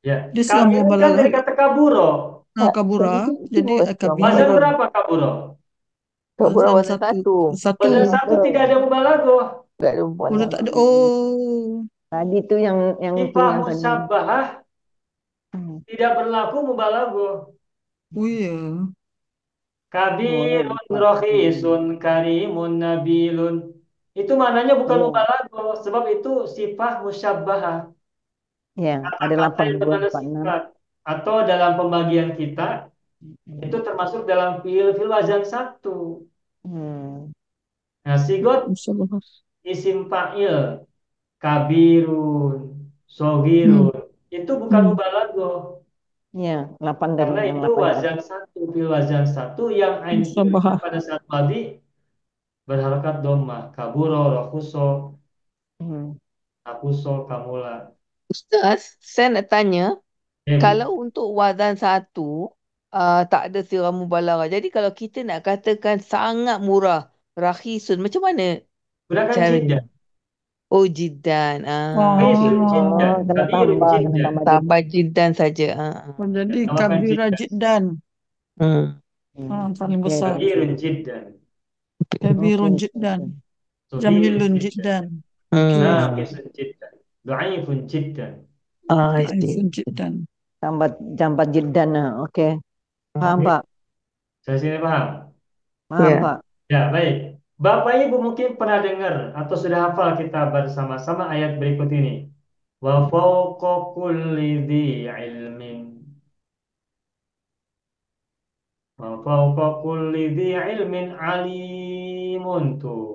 Ya, Dia sedang kabirun kan mubalaghah. dari kata kaburo. Nah, Tadi kabura. itu Jadi Wazan kabirun. berapa kaburo? Kabura Wazan wazan satu. satu. Satu. Wazan Ada. satu tidak ada mubalaghah. Enggak ada umpan Udah tak ada. lagi. Oh. Tadi itu yang itu Sifah yang tadi. musabbahah Hmm, tidak berlaku mubalaghah. Oh iya. boleh Kabirun, lupa. rohisun, karimun, nabilun. Itu maknanya bukan Iya. mubalaghah, sebab itu sifah musyabbahah. Ya, ada Kata-kata 8 yang 2 bertanda 4 6. sifat. Atau dalam pembagian kita, itu termasuk dalam fiil wazan satu. Hmm. Nah, sigot Insyaallah. isim fa'il, kabirun, Hmm. sogirun. Itu bukan Hmm. Hmm. mubalaghah. Ya, 8 dari Karena yang itu 8 tadi. wazan satu, fiil wazan satu yang fiilnya Musabahah. pada saat tadi berharakat dhammah. Kaburo, rohuso, Hmm. takuso, kamula. Ustaz, saya nak tanya, kalau Bu. untuk wazan satu, tak ada sirah mubalaghah. Jadi kalau kita nak katakan sangat murah, rakhisun, macam mana Gunakan caranya? jiddan. Oh, jiddan. Rahisun Oh. jiddan. Kena Kabirun tambah, kena jiddan. tambah dikit. Tambah jiddan saja. Oh, jadi Tambahkan kabira jiddan. jiddan. Hmm. Paling Oke, besar. Kabirun jiddan. Kabirun oke, jiddan. oke. Sogirun Jamilun jiddan. jiddan. Oke. Hmm. Naqisun jiddan. Dhaifun jiddan. I see. Aifun jiddan. Tambah jiddan. Oke. Paham, Oke, Pak? saya sini paham. Paham, Ya. Pak? Ya, baik. Bapak Ibu mungkin pernah dengar atau sudah hafal kita bersama-sama ayat berikut ini. Wa fawqa kulli dhi ilmin. Wa fawqa kulli dhi ilmin alimun tuh.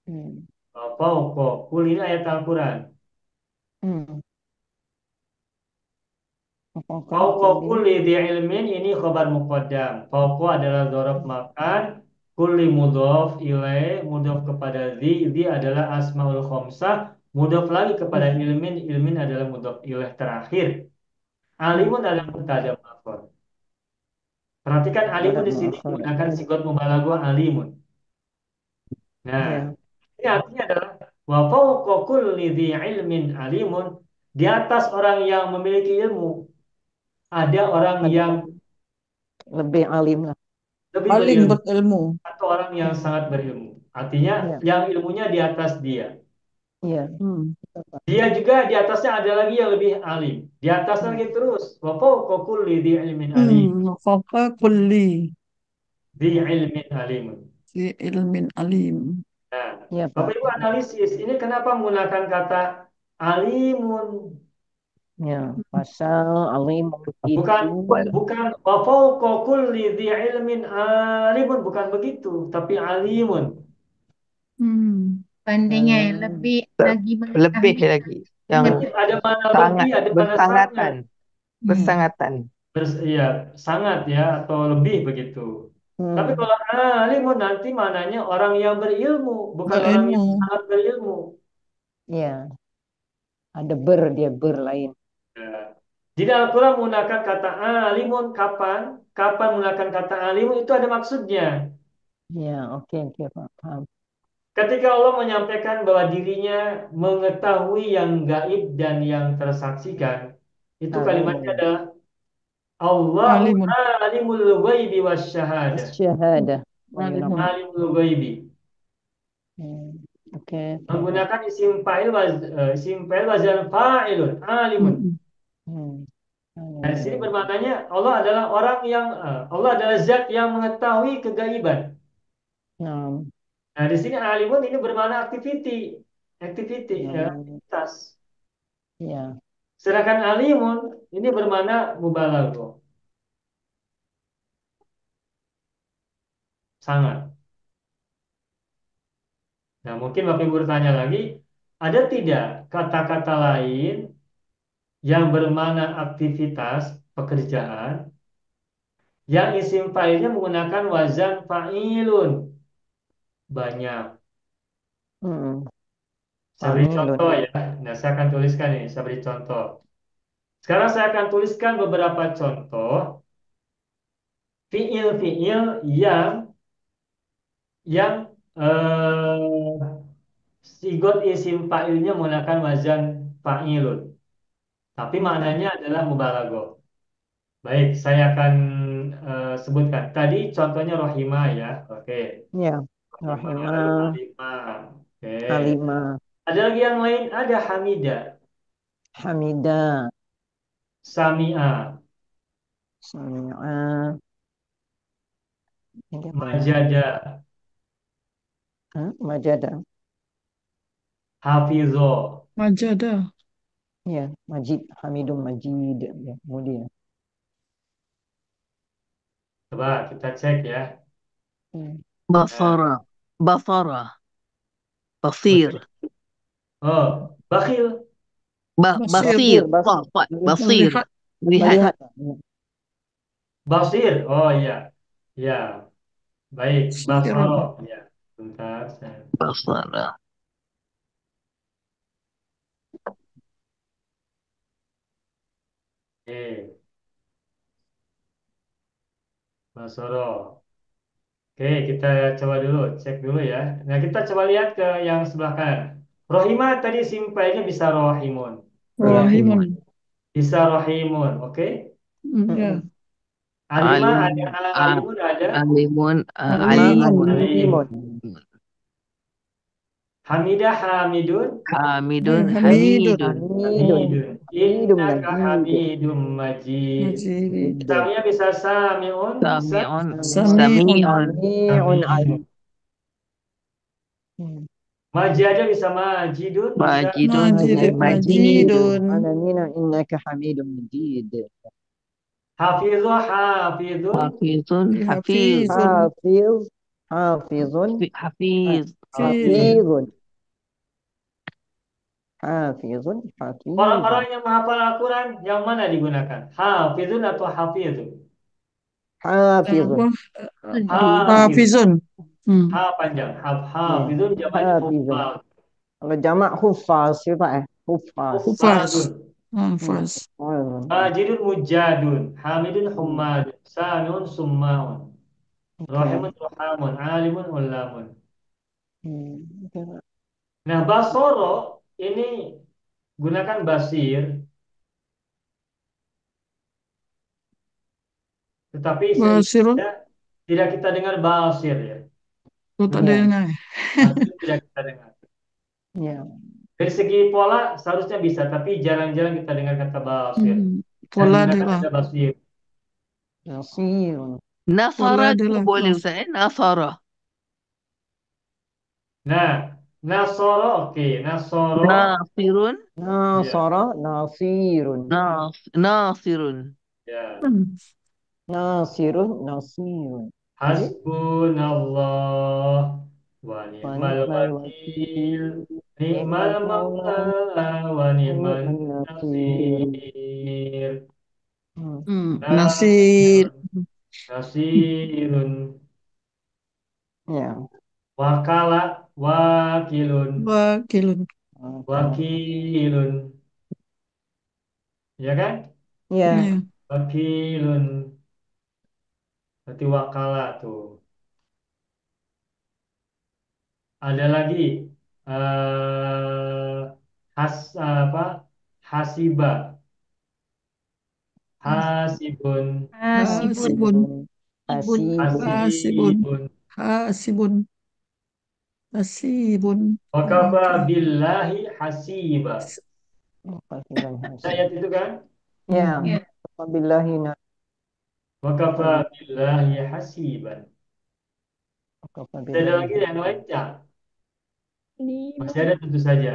Hmm. Wa fawqa kulli ini ayat Al-Quran. Hmm. Apakah Fawqa kulit? kulli dhi ilmin ini khabar muqaddam. Fawqa adalah dzaraf makan. Kulli mudhaf ilaih, mudhaf kepada dhi adalah asmaul khamsah. Mudhaf lagi kepada ilmin, ilmin adalah mudhaf ilaih terakhir. Alimun adalah mubtada muakhar. Perhatikan alimun Barat di sini muakhir. menggunakan sigot mubalaghah alimun. Nah, Ya. ini artinya adalah wa fawqa kulli dhi ilmin alimun. Di atas orang yang memiliki ilmu, ada orang Ada yang lebih alim lah. lebih Paling berilmu berilmu. atau orang yang sangat berilmu. Artinya Iya, yang ilmunya di atas dia. iya. Hmm. Dia juga di atasnya ada lagi yang lebih alim. Di atasnya lagi terus. Wa fawqa kulli dhi ilmin alim. Fawqa kulli. Dhi ilmin alimun. Fi ilmin alim. Nah, Ya, Pak. Bapak Ibu analisis, ini kenapa menggunakan kata alimun? Ya, pasal alim Bukan itu bukan wa fawqa kulli dzi ilmin alimun, bukan begitu, tapi alimun. Hmm. Bandingnya hmm, lebih lagi Lebih mengetahui. lagi yang Jadi ada mana sangat lebih, ada mana sangat. bersangatan, bersangatan. Iya, sangat ya atau lebih begitu. Tapi hmm, kalau alimun nanti mananya orang yang berilmu, bukan orang yang Berilmu. sangat berilmu. ya, ada dia ber lain. Ya. Jadi Al-Quran menggunakan kata alimun kapan? Kapan menggunakan kata alimun itu ada maksudnya. Ya, oke, oke, Pak. Paham. Ketika Allah menyampaikan bahwa dirinya mengetahui yang gaib dan yang tersaksikan, itu kalimatnya Alimun. adalah Allahu Alimun. alimul ghaibi wasyahadah. Syahadah. Alimun. Alimul ghaibi. Hmm, oke, oke, Pak. Menggunakan isim fa'il wazan fa'ilun alimun. Hmm. Hmm. Nah, di sini bermaknanya Allah adalah Allah adalah zat yang mengetahui kegaiban. Nah, Nah, di sini alimun ini bermakna nah, aktivitas. ya, Sedangkan alimun ini bermakna mubalaghah, sangat. Nah, mungkin Bapak Ibu bertanya lagi, ada tidak kata-kata lain yang bermakna aktivitas pekerjaan yang isim fa'ilnya menggunakan wazan fa'ilun? Banyak. hmm, Saya beri Familun. contoh ya. Nah, saya akan tuliskan ini. Saya beri contoh. Sekarang saya akan tuliskan beberapa contoh fiil-fiil yang sigot isim fa'ilnya menggunakan wazan fa'ilun. Tapi maknanya adalah mubalaghah. Baik, saya akan sebutkan. Tadi contohnya rohimah ya. Oke. Ya, Rohimah, rahimah, alimah. Oke. halimah, Ada lagi yang lain, ada hamidah, hamidah, sami'ah, sami'ah. Ini apa ya? majadah, Majadah. hafizah. Majadah. Ya, Majid, Hamidum Majid. Ya, kemudian. Coba kita cek ya. Hmm. Nah, Basara. Basara. Basir. oh, bakhil, Basir. Basir. Basir. Basir. Melihat. Melihat. Melihat. basir. Oh iya. Ya, baik. Basirun. Basara. Ya, bentar saya. Basara. Oke, Basara. Oke, kita coba dulu, cek dulu ya. Nah, kita coba lihat ke yang sebelah kanan. Rohimah tadi simpelnya bisa rohimun. Ya. Rahimun. Bisa rohimun, oke? Ya. Alimah Alimun. ada, alimun ada. Alimun. Alimun. Alimun. Hamidah hamidun. Hamidun. Hamidun. Hamidun. Hamidun. Hamidum Innaka Majid. hamidum majid. Majid. Samia bisa samiun, bisa Sami'un. Sami'un. Sami'un. Sami'un alim. Majadah bisa majidun, bisa Majidun. Majid. Majidun. Majidun. Alamina innaka Hamidum Majid. hafizah hafidun, Hafizun. Hafiz. Hafizun. Hafizun. Hafiz. Hafizun. Hafizun. Hafizun. orang-orang yang menghafal Al-Quran yang mana digunakan? Hafizun atau hafizun? Hafizun. Apa? Hafizun. Ha panjang, hafizun jamaknya Hafizun. hufaz. Kalau jamak hufaz, siapa Hufaz. Hufaz. Hufazun. Hafaz. Majidun mujadun, hamidun humadun, sanun summaun, rahimun ruhamun, alimun ulamun. Nah, basoro ini gunakan basir, tetapi Basirun. tidak kita dengar basir ya. Oh, tak Ya. dengar. Basir tidak kita dengar. Ya. Dari segi pola seharusnya bisa, tapi jarang-jarang kita dengar kata basir. Pola Dan dia gunakan lah. kata basir. Nasirun. Nasara Pola dia juga lah. boleh Ustaz. Nasara. Nah, nasoro oke, nasoro Nasirun. ya, Nasara nasirun. Nasirun. ya. Hmm. Nasirun nasirun. Oke. Hasbunallah wa Wa ni'mal ni'mal wakil. wakil. Ni'mal Ni'mal maula maula wa wa ni'man ni'mal nasir. nasir. Hmm. Nasir. Nasirun, nasirun. Ya. Wakala, wakilun, Wakilun. Oke. wakilun. Ya kan? Ya. Ya. Wakilun. Berarti wakala tuh. Ada lagi eh apa? Hasiba, hasibun, Hasibun. Hasibun. Hasibun. Ibun. Hasibun. Hasibun. hasibun. Hasibun. Hasibun. Wakafa Oke. billahi hasiba. Fasilan Ayat hasib. itu kan? Ya. Ya. Wabillahi na. Wakafa Wabil. billahi hasiban. Ada Wabillahi lagi yang hasib. lain, Cak? Masih Limun. ada tentu saja.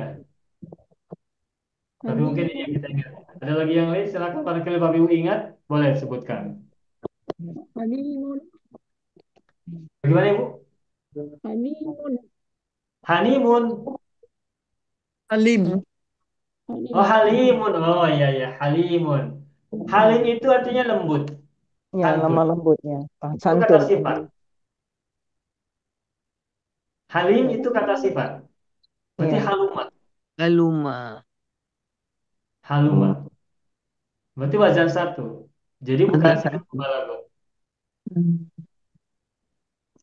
Tapi mungkin ini yang Halimun. kita ingat. Ada lagi yang lain? Silakan barangkali Bapak Ibu ingat, boleh sebutkan. Halimun. Bagaimana Ibu? Halimun. Hanimun. Halim. Oh, Halimun. halimun. Oh iya ya, halimun. Halim itu artinya lembut, Ya, santun. lemah lembutnya. Itu kata Santun. sifat. Halim itu kata sifat. Berarti Iya. halumah. Aluma. Halumah. Berarti wazan satu. Jadi bukan Ada fi'il satu. mubalaghah. Hmm.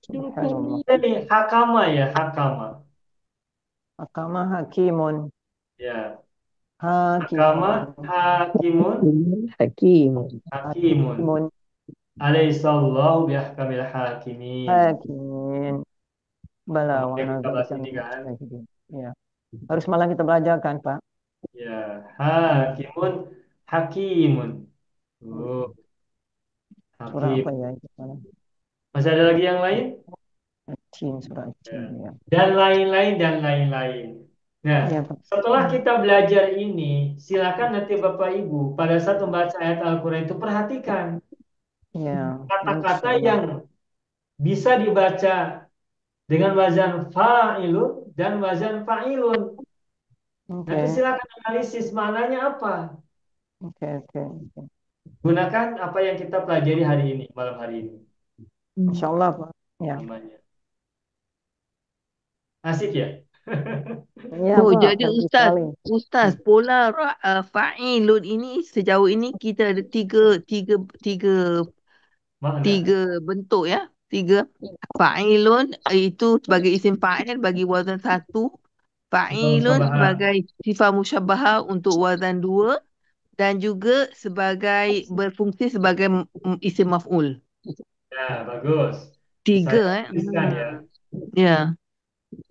Subhanallah. Ini hakama ya, hakama. Hakama hakimun. Ya, hakama, Hakimun. hakimun, Hakim. hakimun. Hakimun. Alaihissallahu bihkamil hakimin. Hakimin. Bala wa Kemudian kita bahas nadzalika ini minal kan. syahidin. Ya. Harus malah kita belajar kan, Pak? Ya, Ya. hakimun, hakimun. Oh, Surah apa hakim. ya itu? Mana? Masih ada lagi yang lain? Jin, surah Ya. Jin ya. Dan lain-lain dan lain-lain. Nah, Iya, Pak. setelah kita belajar ini, silakan nanti Bapak Ibu pada saat membaca ayat Al-Quran itu perhatikan Iya, kata-kata insyaallah. yang bisa dibaca dengan wazan fa'ilun dan wazan fa'ilun. Nanti Oke. silakan analisis maknanya apa. Oke, oke, oke. Gunakan apa yang kita pelajari hari ini, malam hari ini. Insyaallah, Pak. Ya. Namanya. Asik ya? Iya, Oh, Pak. jadi Bagus Ustaz, sekali. Ustaz, pola fa'ilun ini sejauh ini kita ada tiga Makna. tiga bentuk ya. Tiga fa'ilun itu sebagai isim fa'il bagi wazan satu. Kita Fa'ilun musabaha. sebagai sifat musyabbahah untuk wazan dua. Dan juga sebagai berfungsi sebagai isim maf'ul. Ya, bagus. Tiga Saya eh. tuliskan ya. Ya.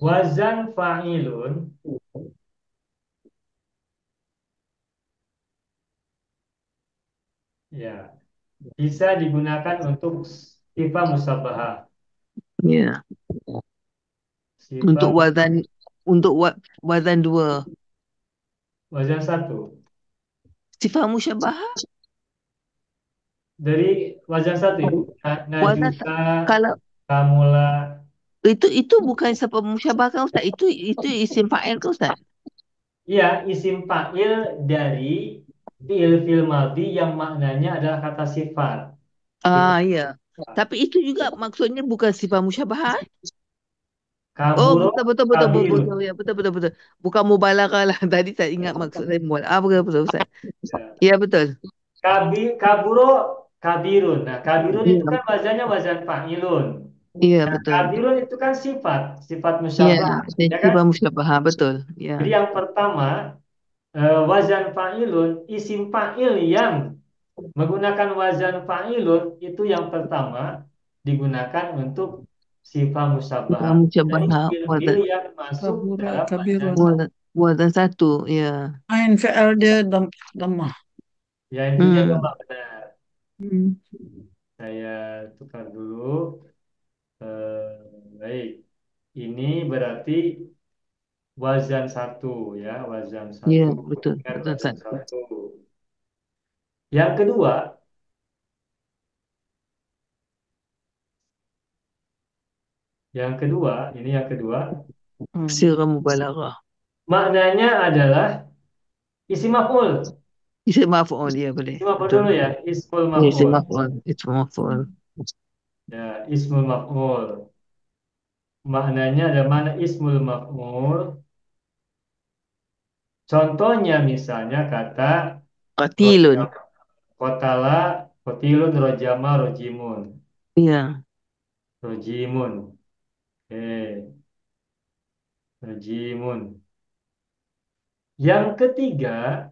Wazan fa'ilun ya bisa digunakan untuk sifat musabaha. Ya. Untuk Sifat wazan dua. wazan satu. Sifat musyabbahah Dari wazan satu Ibu. wazan Najuka, kalau kamula. itu bukan sifat musyabbahah kan Ustaz. Itu isim fa'il kan Ustaz. Iya, isim fa'il dari fi'il madhi yang maknanya adalah kata sifat. Itu Ah ya. Tapi itu juga maksudnya bukan sifat musyabbahah. Oh kaburo, betul betul betul betul kabirun. betul ya betul betul betul. Bukan mubalaghah lah. Tadi saya ingat maksud saya mubalah. Ah betul betul Ustaz. Ya. Ya betul. Kaburo, kabirun. Nah, kabirun itu Iya kan wazannya wazan fa'ilun. iya Nah, betul. kabirun itu kan sifat, sifat Iya, musyabah, ya kan? sifat musyabbahah betul. Ya. Jadi yang pertama, wazan fa'ilun, isim fa'il yang menggunakan wazan fa'ilun itu yang pertama digunakan untuk sifat Sifat musyabah dari musyabbahah fil-fil yang masuk Kabura dalam kabirun. wazan. wazan satu. Ya. Ain fi'al dia dhammah. Ya intinya Hmm. Bapak benar. Hmm. Saya tukar dulu. Baik. Ini berarti wazan satu ya, wazan Ya, satu. betul. Ingat Betul, wazan Ustaz. satu. Yang kedua, ini yang kedua, Sirah mubalaghah. maknanya adalah isim maf'ul. Isim maf'ul, ya boleh. Isim maf'ul Betul. dulu ya, ismul Ya, isim maf'ul. maf'ul. Isim maf'ul. Ya, ismul maf'ul. Maknanya ada mana ismul maf'ul. Contohnya misalnya kata Qatilun. kotala, kotilun, rojama, rojimun. Ya. Rojimun. Rojimun. Yang ketiga,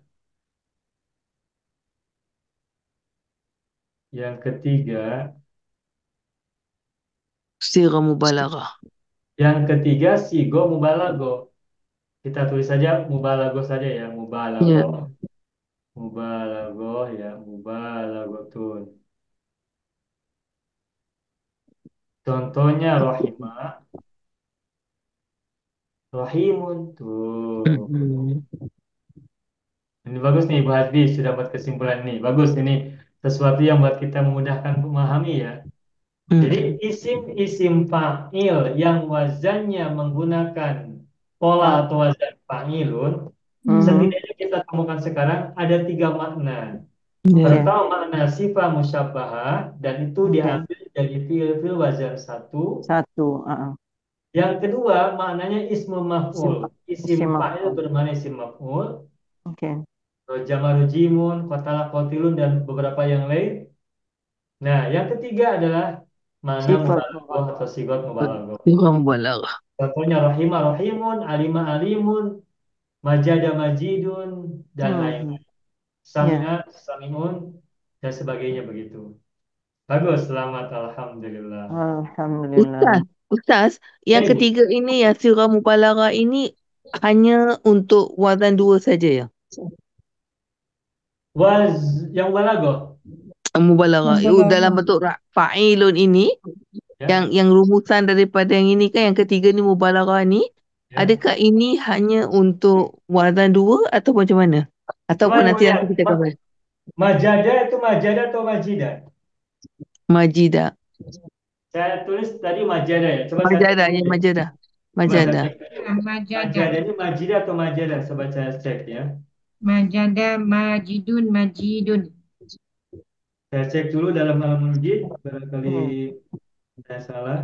Sirah mubalaghah. sigo mubalago. Kita tulis saja mubalago saja ya, mubalago. Ya. Mubalago ya, mubalagotun. Contohnya rohimah, rohimun tuh. Hmm. Ini bagus nih, Ibu Hasbi sudah buat kesimpulan nih. Bagus ini sesuatu yang buat kita memudahkan memahami ya. Jadi isim-isim fa'il yang wazannya menggunakan pola atau wazan fa'ilun, setidaknya kita temukan sekarang ada 3 makna. Ya. Pertama makna sifat musyabbahah dan itu diambil dari fi'il wazan satu. Satu. Yang kedua maknanya ismul maf'ul. Isim Isim fa'il maf'ul. bermakna isim maf'ul. Oke. Rojama rojimun, kotala kotilun dan beberapa yang lain. Nah, yang ketiga adalah mana Sifat mubalaghah atau sigot mubalaghah. Sirah mubalaghah. Contohnya rahimah rahimun, alimah alimun, majada majidun dan lain-lain. Sami'a samiun dan sebagainya begitu. Bagus, selamat, alhamdulillah. Alhamdulillah. Ustaz, yang Ibu. ketiga ini ya, sirah mubalaghah ini hanya untuk wazan 2 saja ya? Yang balaghah. Mubalaghah. Dalam bentuk fa'ilun ini, Ya. yang rumusan daripada yang ini kan, yang ketiga ni mubalaghah ni, Ya. adakah ini hanya untuk wazan 2 atau macam mana? Ataupun nanti kita akan bahas. Majada itu majada atau majida? Majida. Saya tulis tadi majada ya. Coba Majada, saya ya majada. Coba saya Majada. cek. Majada ini majida atau majada? Coba saya cek ya. Majada, majidun, majidun. Saya cek dulu dalam Al-Munjid, barangkali saya salah.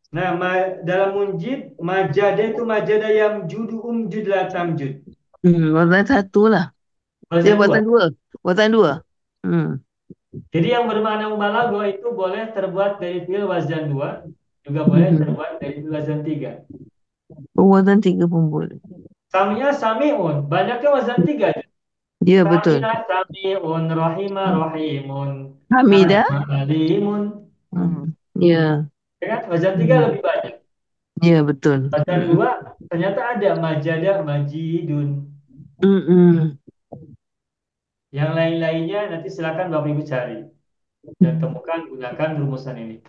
Nah, dalam Munjid, majada itu majada yang judu umjud la tamjud. Wazan 1 lah. Dia wazan 2. Wazan 2. Jadi yang bermakna mubalaghah itu boleh terbuat dari fi'il wazan 2, juga boleh terbuat dari fi'il wazan 3. Wazan 3 pun boleh. Sami'a sami'un, banyaknya wazan 3. Ya, betul. Sami'a sami'un, rahimah rahimun, Hamidah. alimun. Ya. Ya kan? Wazan 3 lebih banyak. Ya, betul. Wazan 2 ternyata ada majada majidun. Yang lain-lainnya nanti silakan Bapak Ibu cari dan temukan, gunakan rumusan ini.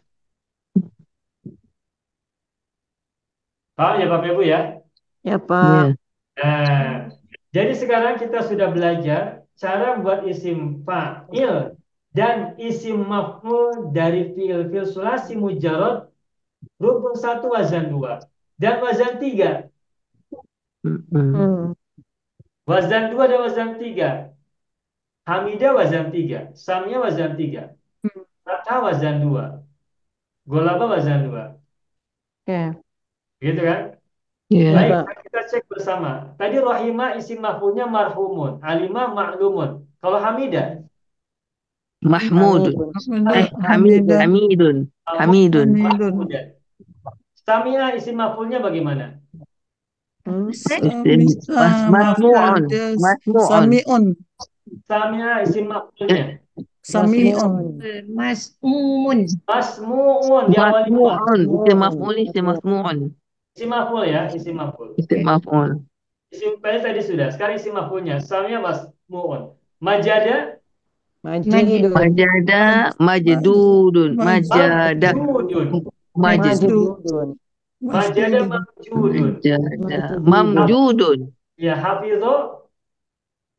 Paham ya Bapak Ibu ya? Ya, Pak. Nah, jadi sekarang kita sudah belajar cara membuat isim fa'il dan isim maf'ul dari fi'il sulasi mujarrad rukun 1 wazan 2 dan wazan 3. Wazan 2 dan wazan 3. Hamidah wazan 3, Samia wazan 3, Fathah wazan 2, Golaba wazan 2. Oke. Gitu kan? Ya. Baik, kita cek bersama. Tadi Rahimah isim maf'ulnya marhumun, Alimah ma'lumun. Kalau Hamidah? Mahmudun. Hamidun. Samia isim maf'ulnya bagaimana? Masmu'un. Samia isim maf'ulnya? Sami'un. Mas'umun. Masmu'un. Isim maf'ul, isim masmu'un. Isim maf'ul ya, isim maf'ul. Isim maf'ul. Isim fa'il tadi sudah. Sekarang isim maf'ulnya. Samia masmu'un. Majada? Majidun. Majada, majdudun. Majada. Majudun. Majidun. Majada Masjudun. mamjudun. Majada. Masjudun. Mamjudun. Ya, hafidho.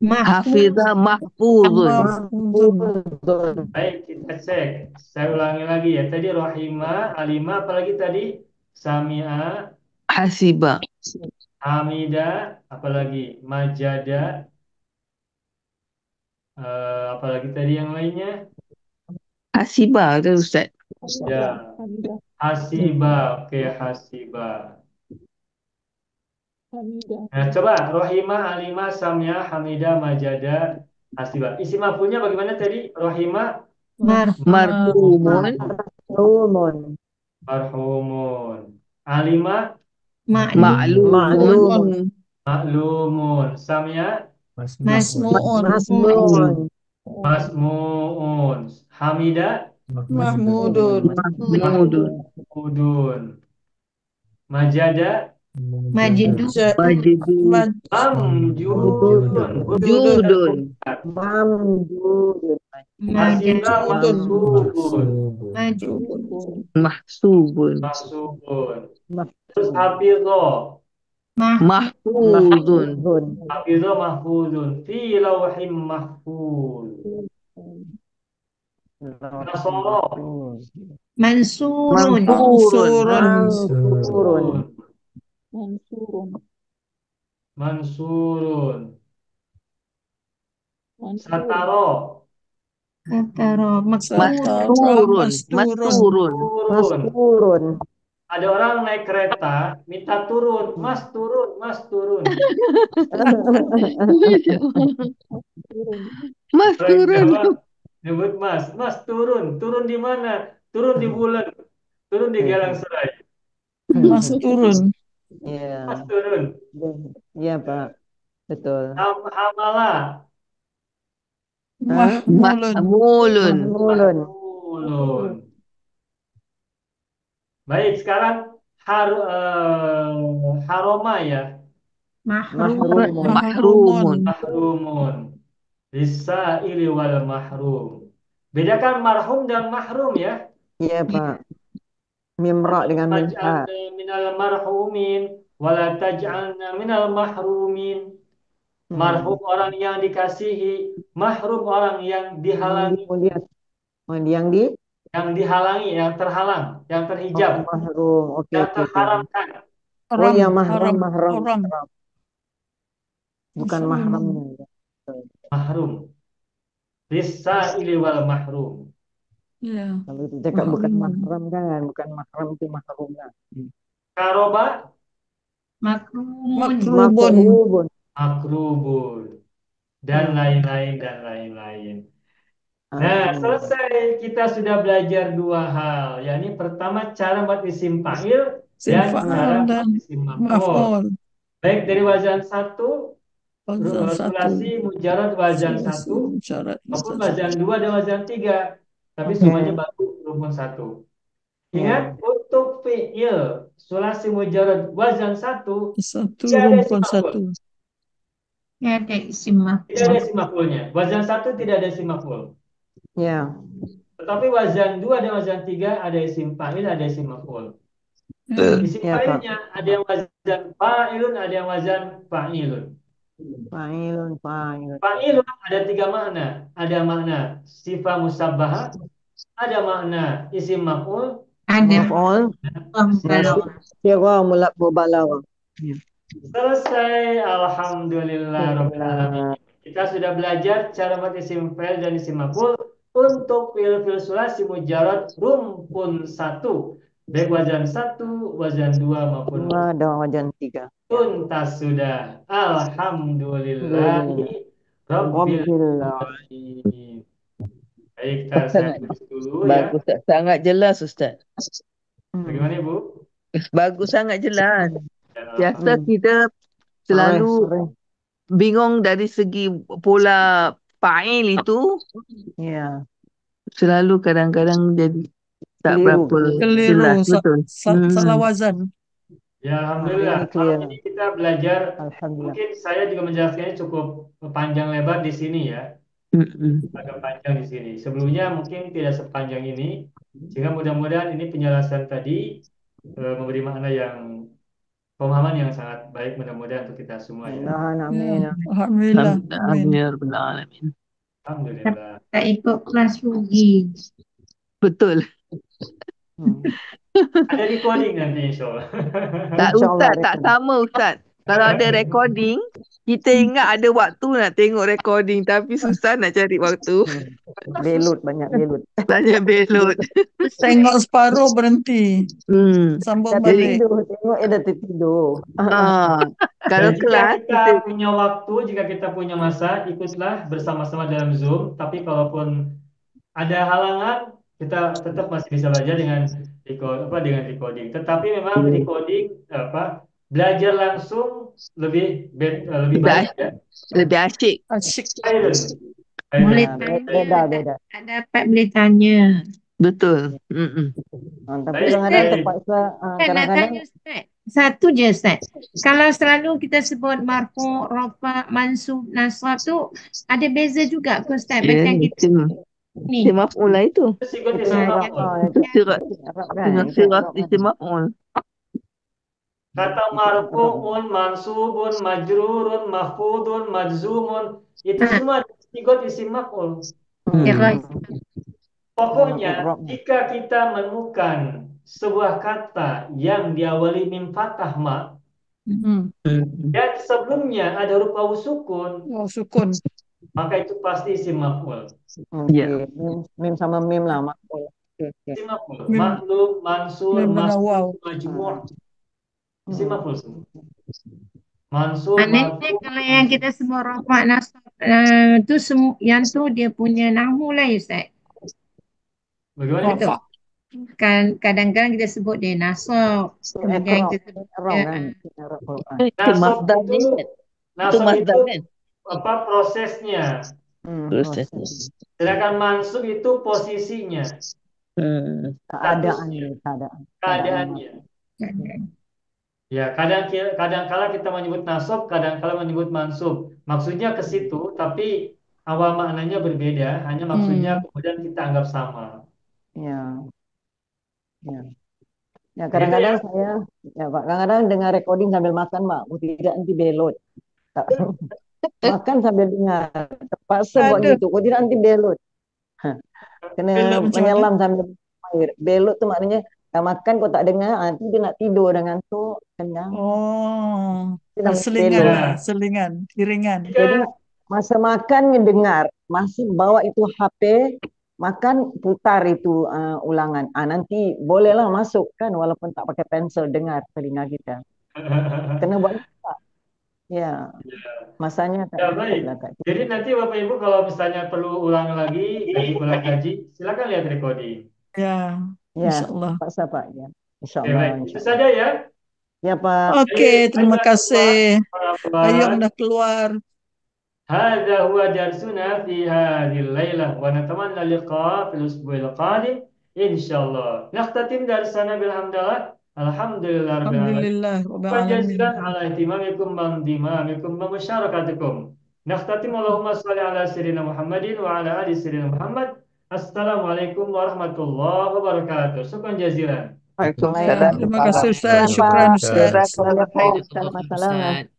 Mahfuz. Hafizah mahfuzun. Mahfuzun. Mahfuzun. Baik, kita cek. Saya ulangi lagi ya. Tadi rohima, alima, apalagi tadi? Sami'a, Hasiba. hamida, apalagi? Majada, apalagi tadi yang lainnya? Hasiba tu Ustaz. Ya, hasiba. Oke, hasiba. Nah, coba rohima, alima, samia, hamida, majada, hasiba. Isi maf'ulnya bagaimana tadi? Rohima, Marhumun. Ma'lumun. marhumun. Alima, Maklum. Ma'lumun. maklumun. Samia, Masmu'un. Masmu'un. masmu'un. Hamida, Mahmudun. Mahmudun. mahmudun. Majada, Majidu. Majidun. mamjudun. Judun. Mamdudun. Hasiba, Majidun. mahsubun. Majidun. Mahsubun. Mahsubun. Terus hafidho. Mahfuzun. Mahfuzun. Hafidho mahfudun. Fi lawhim mahfuz. Nasoro. Mansurun. Mansurun. Mansurun. Mansurun. Sataro. Sataro. Maksud. Masturun. Masturun. Masturun. Turun. Masturun. Ada orang naik kereta, minta turun. Mas turun, mas turun. Orang Masturun. Jawa nyebut mas. Mas turun. Turun di mana? Turun di bulan. Turun di Galang Serai. Masturun. Ya. Mas turun. Iya, Pak. Betul. Hamala. Mahmulun. Mahmulun. Mahmulun. Ulun. Baik, sekarang haroma ya. Mahrum. Mahrumun. Mahrumun. Lisaili wal mahrum. Bedakan marhum dan mahrum ya. Iya, Pak. Mimra dengan mimha. Taj'alna minal marhumin wala taj'alna minal mahrumin. Marhum orang yang dikasihi, mahrum orang yang dihalangi, yang dihalangi, yang terhalang, yang terhijab, mahrum. Oke, yang oke, oke. terharamkan. Oh iya, Haram. mahram. Haram. Bukan mahramnya. Mahrum. Lisaili wal mahrum. Ya. Kalau itu cakap bukan mahram kan, bukan mahram itu mahrum kan. Karoba, Makrumun. Makrubun. makrubun, dan lain-lain dan lain-lain. Nah, selesai kita sudah belajar dua hal, yakni pertama cara buat isim fa'il dan cara buat isim maf'ul. Maf'ul. Baik dari wazan satu, Wazan sulasi mujarad wazan satu, Syarat. maupun wazan dua dan wazan tiga, tapi semuanya baru rumpun satu. Ingat, untuk fi'il sulasi mujarad wazan satu, Satu tidak ada isim rumpun maf'ul. satu. Ya ada isim Tidak ada maf'ul. isim maf'ulnya. Wazan satu tidak ada isim maf'ul. Ya. Tetapi wazan 2 dan wazan 3 ada isim fa'il, ada isim maf'ul. Isim Ya, Pak. fa'ilnya ada yang wazan fa'ilun, ada yang wazan fa'ilun. Fa'ilun. Fa'ilun ada 3 makna. Ada makna sifat musabbaha, ada makna isim maf'ul, Ada Maf'ul. mubalawah. Kira mulak mubalawah. Selesai. Alhamdulillah Rabbil Alamin. Kita sudah belajar cara buat isim fa'il dan isim maf'ul untuk fi'il sulasi mujarad rumpun 1. Baik wazan 1, wazan 2 maupun Dua dan wajan 3. tuntas sudah. Alhamdulillahi Rabbil Alamin. Baik, saya tulis dulu ya. Bagus, sangat jelas Ustaz. Bagaimana Ibu? Bagus, sangat jelas. Ya, Biasa kita selalu bingung dari segi pola fa'il itu, Ya. selalu kadang-kadang jadi tak Keliru. berapa Keliru. jelas. Betul. Salah wazan. Ya, Alhamdulillah. Hari ini clear. Malam ini kita belajar. Alhamdulillah. Mungkin saya juga menjelaskannya cukup panjang lebar di sini ya. Agak panjang di sini. Sebelumnya mungkin tidak sepanjang ini. Sehingga mudah-mudahan ini penjelasan tadi memberi makna yang pemahaman yang sangat baik mudah-mudahan untuk kita semua ya. Ya, Amin. alhamdulillah. Amin. Amin ya Rabbal Alamin. Alhamdulillah. Tak ikut kelas rugi. Betul. Ada recording nanti insya Allah. Tak InsyaAllah Ustaz, tak recording. sama Ustaz. Kalau ada recording, kita ingat ada waktu nak tengok recording tapi susah nak cari waktu. Belut, banyak belut. Banyak belot. Tengok separuh berhenti. Sambung Dah balik. tertidur, tengok dah tertidur. Kalau Dan jika kelas kita punya waktu, jika kita punya masa, ikutlah bersama-sama dalam Zoom. Tapi kalaupun ada halangan, kita tetap masih bisa belajar dengan dengan recording. Tetapi memang recording belajar langsung lebih baik ya. lebih asyik. Asyik. Boleh Ah, tanya, beda. tak dapat boleh tanya. Betul. Tapi kadang-kadang terpaksa, Nak kadang-kadang tanya Ustaz. Satu je Ustaz. Kalau selalu kita sebut marfu', rafa', mansub, nasab tu ada beza juga ke Ustaz? Macam kita ni. Isim maf'ul lah itu. Sigot itu isim Arab, maf'ul. itu Sirat. Arab kan? Sirat isim maf'ul. Kata marfu'un, mansubun, majrurun, mahfudun, majzumun, itu semua sigot isim maf'ul. Kira Pokoknya jika kita menemukan sebuah kata yang diawali mim fathah ma dan sebelumnya ada huruf wawu sukun, Oh, sukun. maka itu pasti isim maf'ul. Okey, mim sama mim lah makul. Isim maf'ul. Mim. Maklum, mansur, Mim dengan masbuk, waw. majmur. Isim maf'ul semua. Mansur, maknanya marfu'. kalau yang kita sebut rafa' nasab tu semua yang tu dia punya nahwu lah Ustaz. Bagaimana? Rafa'. Kan kadang-kadang kita sebut dia nasab. Kemudian kita sebut Arab dia, kan? Arab Quran. Itu masdar ni kan? Itu masdar kan? Prosesnya. Prosesnya. Sedangkan mansub itu posisinya, keadaannya. Ya, kadang-kala kita menyebut nasab, kadang-kala menyebut mansub. Maksudnya ke situ, tapi awal maknanya berbeda, hanya maksudnya kemudian kita anggap sama. Ya. Ya, kadang-kadang Pak, kadang-kadang dengar recording sambil makan, Pak. Tidak nanti belot. Makan sambil dengar. Terpaksa buat Ada. gitu. Tidak nanti belot. Kena Belot macam menyelam sambil air. Belot tu maknanya dah makan kau tak dengar, nanti dia nak tidur dengan tu kenyang. Oh, Dia namanya selingan belot. lah, selingan, iringan. Jadi masa makan mendengar, masih bawa itu HP, makan putar itu ulangan. Nanti bolehlah masuk kan, walaupun tak pakai pensel, dengar telinga kita. Kena buat juga. Ya, masanya tak Ya, cukup baik. lah, Kak. Jadi nanti Bapak Ibu kalau misalnya perlu ulang lagi, kaji, silakan lihat recording. Ya, Ya, insyaAllah. paksa Pak. Ya, Oke, insyaAllah. baik. Itu InsyaAllah. saja ya. Ya Pak. Oke, terima kasih. Ayung Ayub dah keluar. هذا هو درسنا في هذه الليلة ونتمنى اللقاء في الأسبوع القادم إن شاء الله. نختتم درسنا بالحمد لله. الحمد لله رب العالمين. Alhamdulillah, Rabbil شكرا Alamin. جزيلا على اهتمامكم وانضمامكم ومشاركتكم. نختتم اللهم صل على سيدنا محمد وعلى آل سيدنا محمد. السلام عليكم ورحمة الله وبركاته. شكرا جزيلا. Waalaikumsalam. Terima kasih Ustaz. Syukran Ustaz. Jazakallah khair. Assalamualaikum.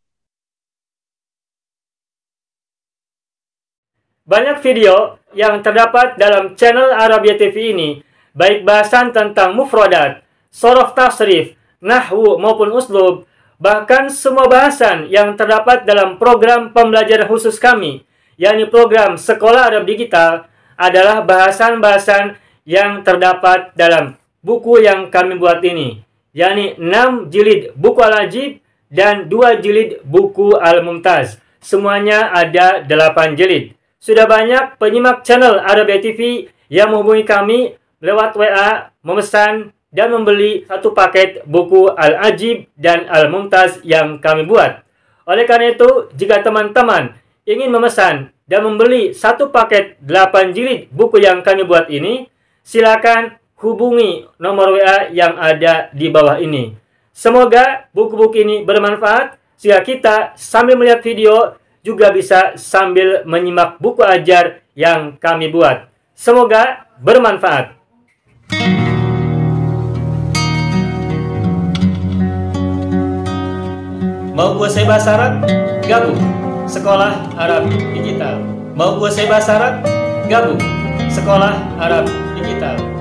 Banyak video yang terdapat dalam channel Arabia TV ini, baik bahasan tentang mufradat, sorof tasrif, nahwu maupun uslub, bahkan semua bahasan yang terdapat dalam program pembelajaran khusus kami, yakni program Sekolah Arab Digital, adalah bahasan-bahasan yang terdapat dalam buku yang kami buat ini, yakni 6 jilid buku Al-Ajib dan 2 jilid buku Al-Mumtaz. Semuanya ada 8 jilid. Sudah banyak penyimak channel Arabia TV yang menghubungi kami lewat WA, memesan dan membeli satu paket buku Al-Ajib dan Al-Mumtaz yang kami buat. Oleh karena itu, jika teman-teman ingin memesan dan membeli satu paket 8 jilid buku yang kami buat ini, silakan hubungi nomor WA yang ada di bawah ini. Semoga buku-buku ini bermanfaat sehingga kita sambil melihat video juga bisa sambil menyimak buku ajar yang kami buat. Semoga bermanfaat. Mau kuasai bahasa Arab? Gabung Sekolah Arab Digital. Mau kuasai bahasa Arab? Gabung Sekolah Arab Digital.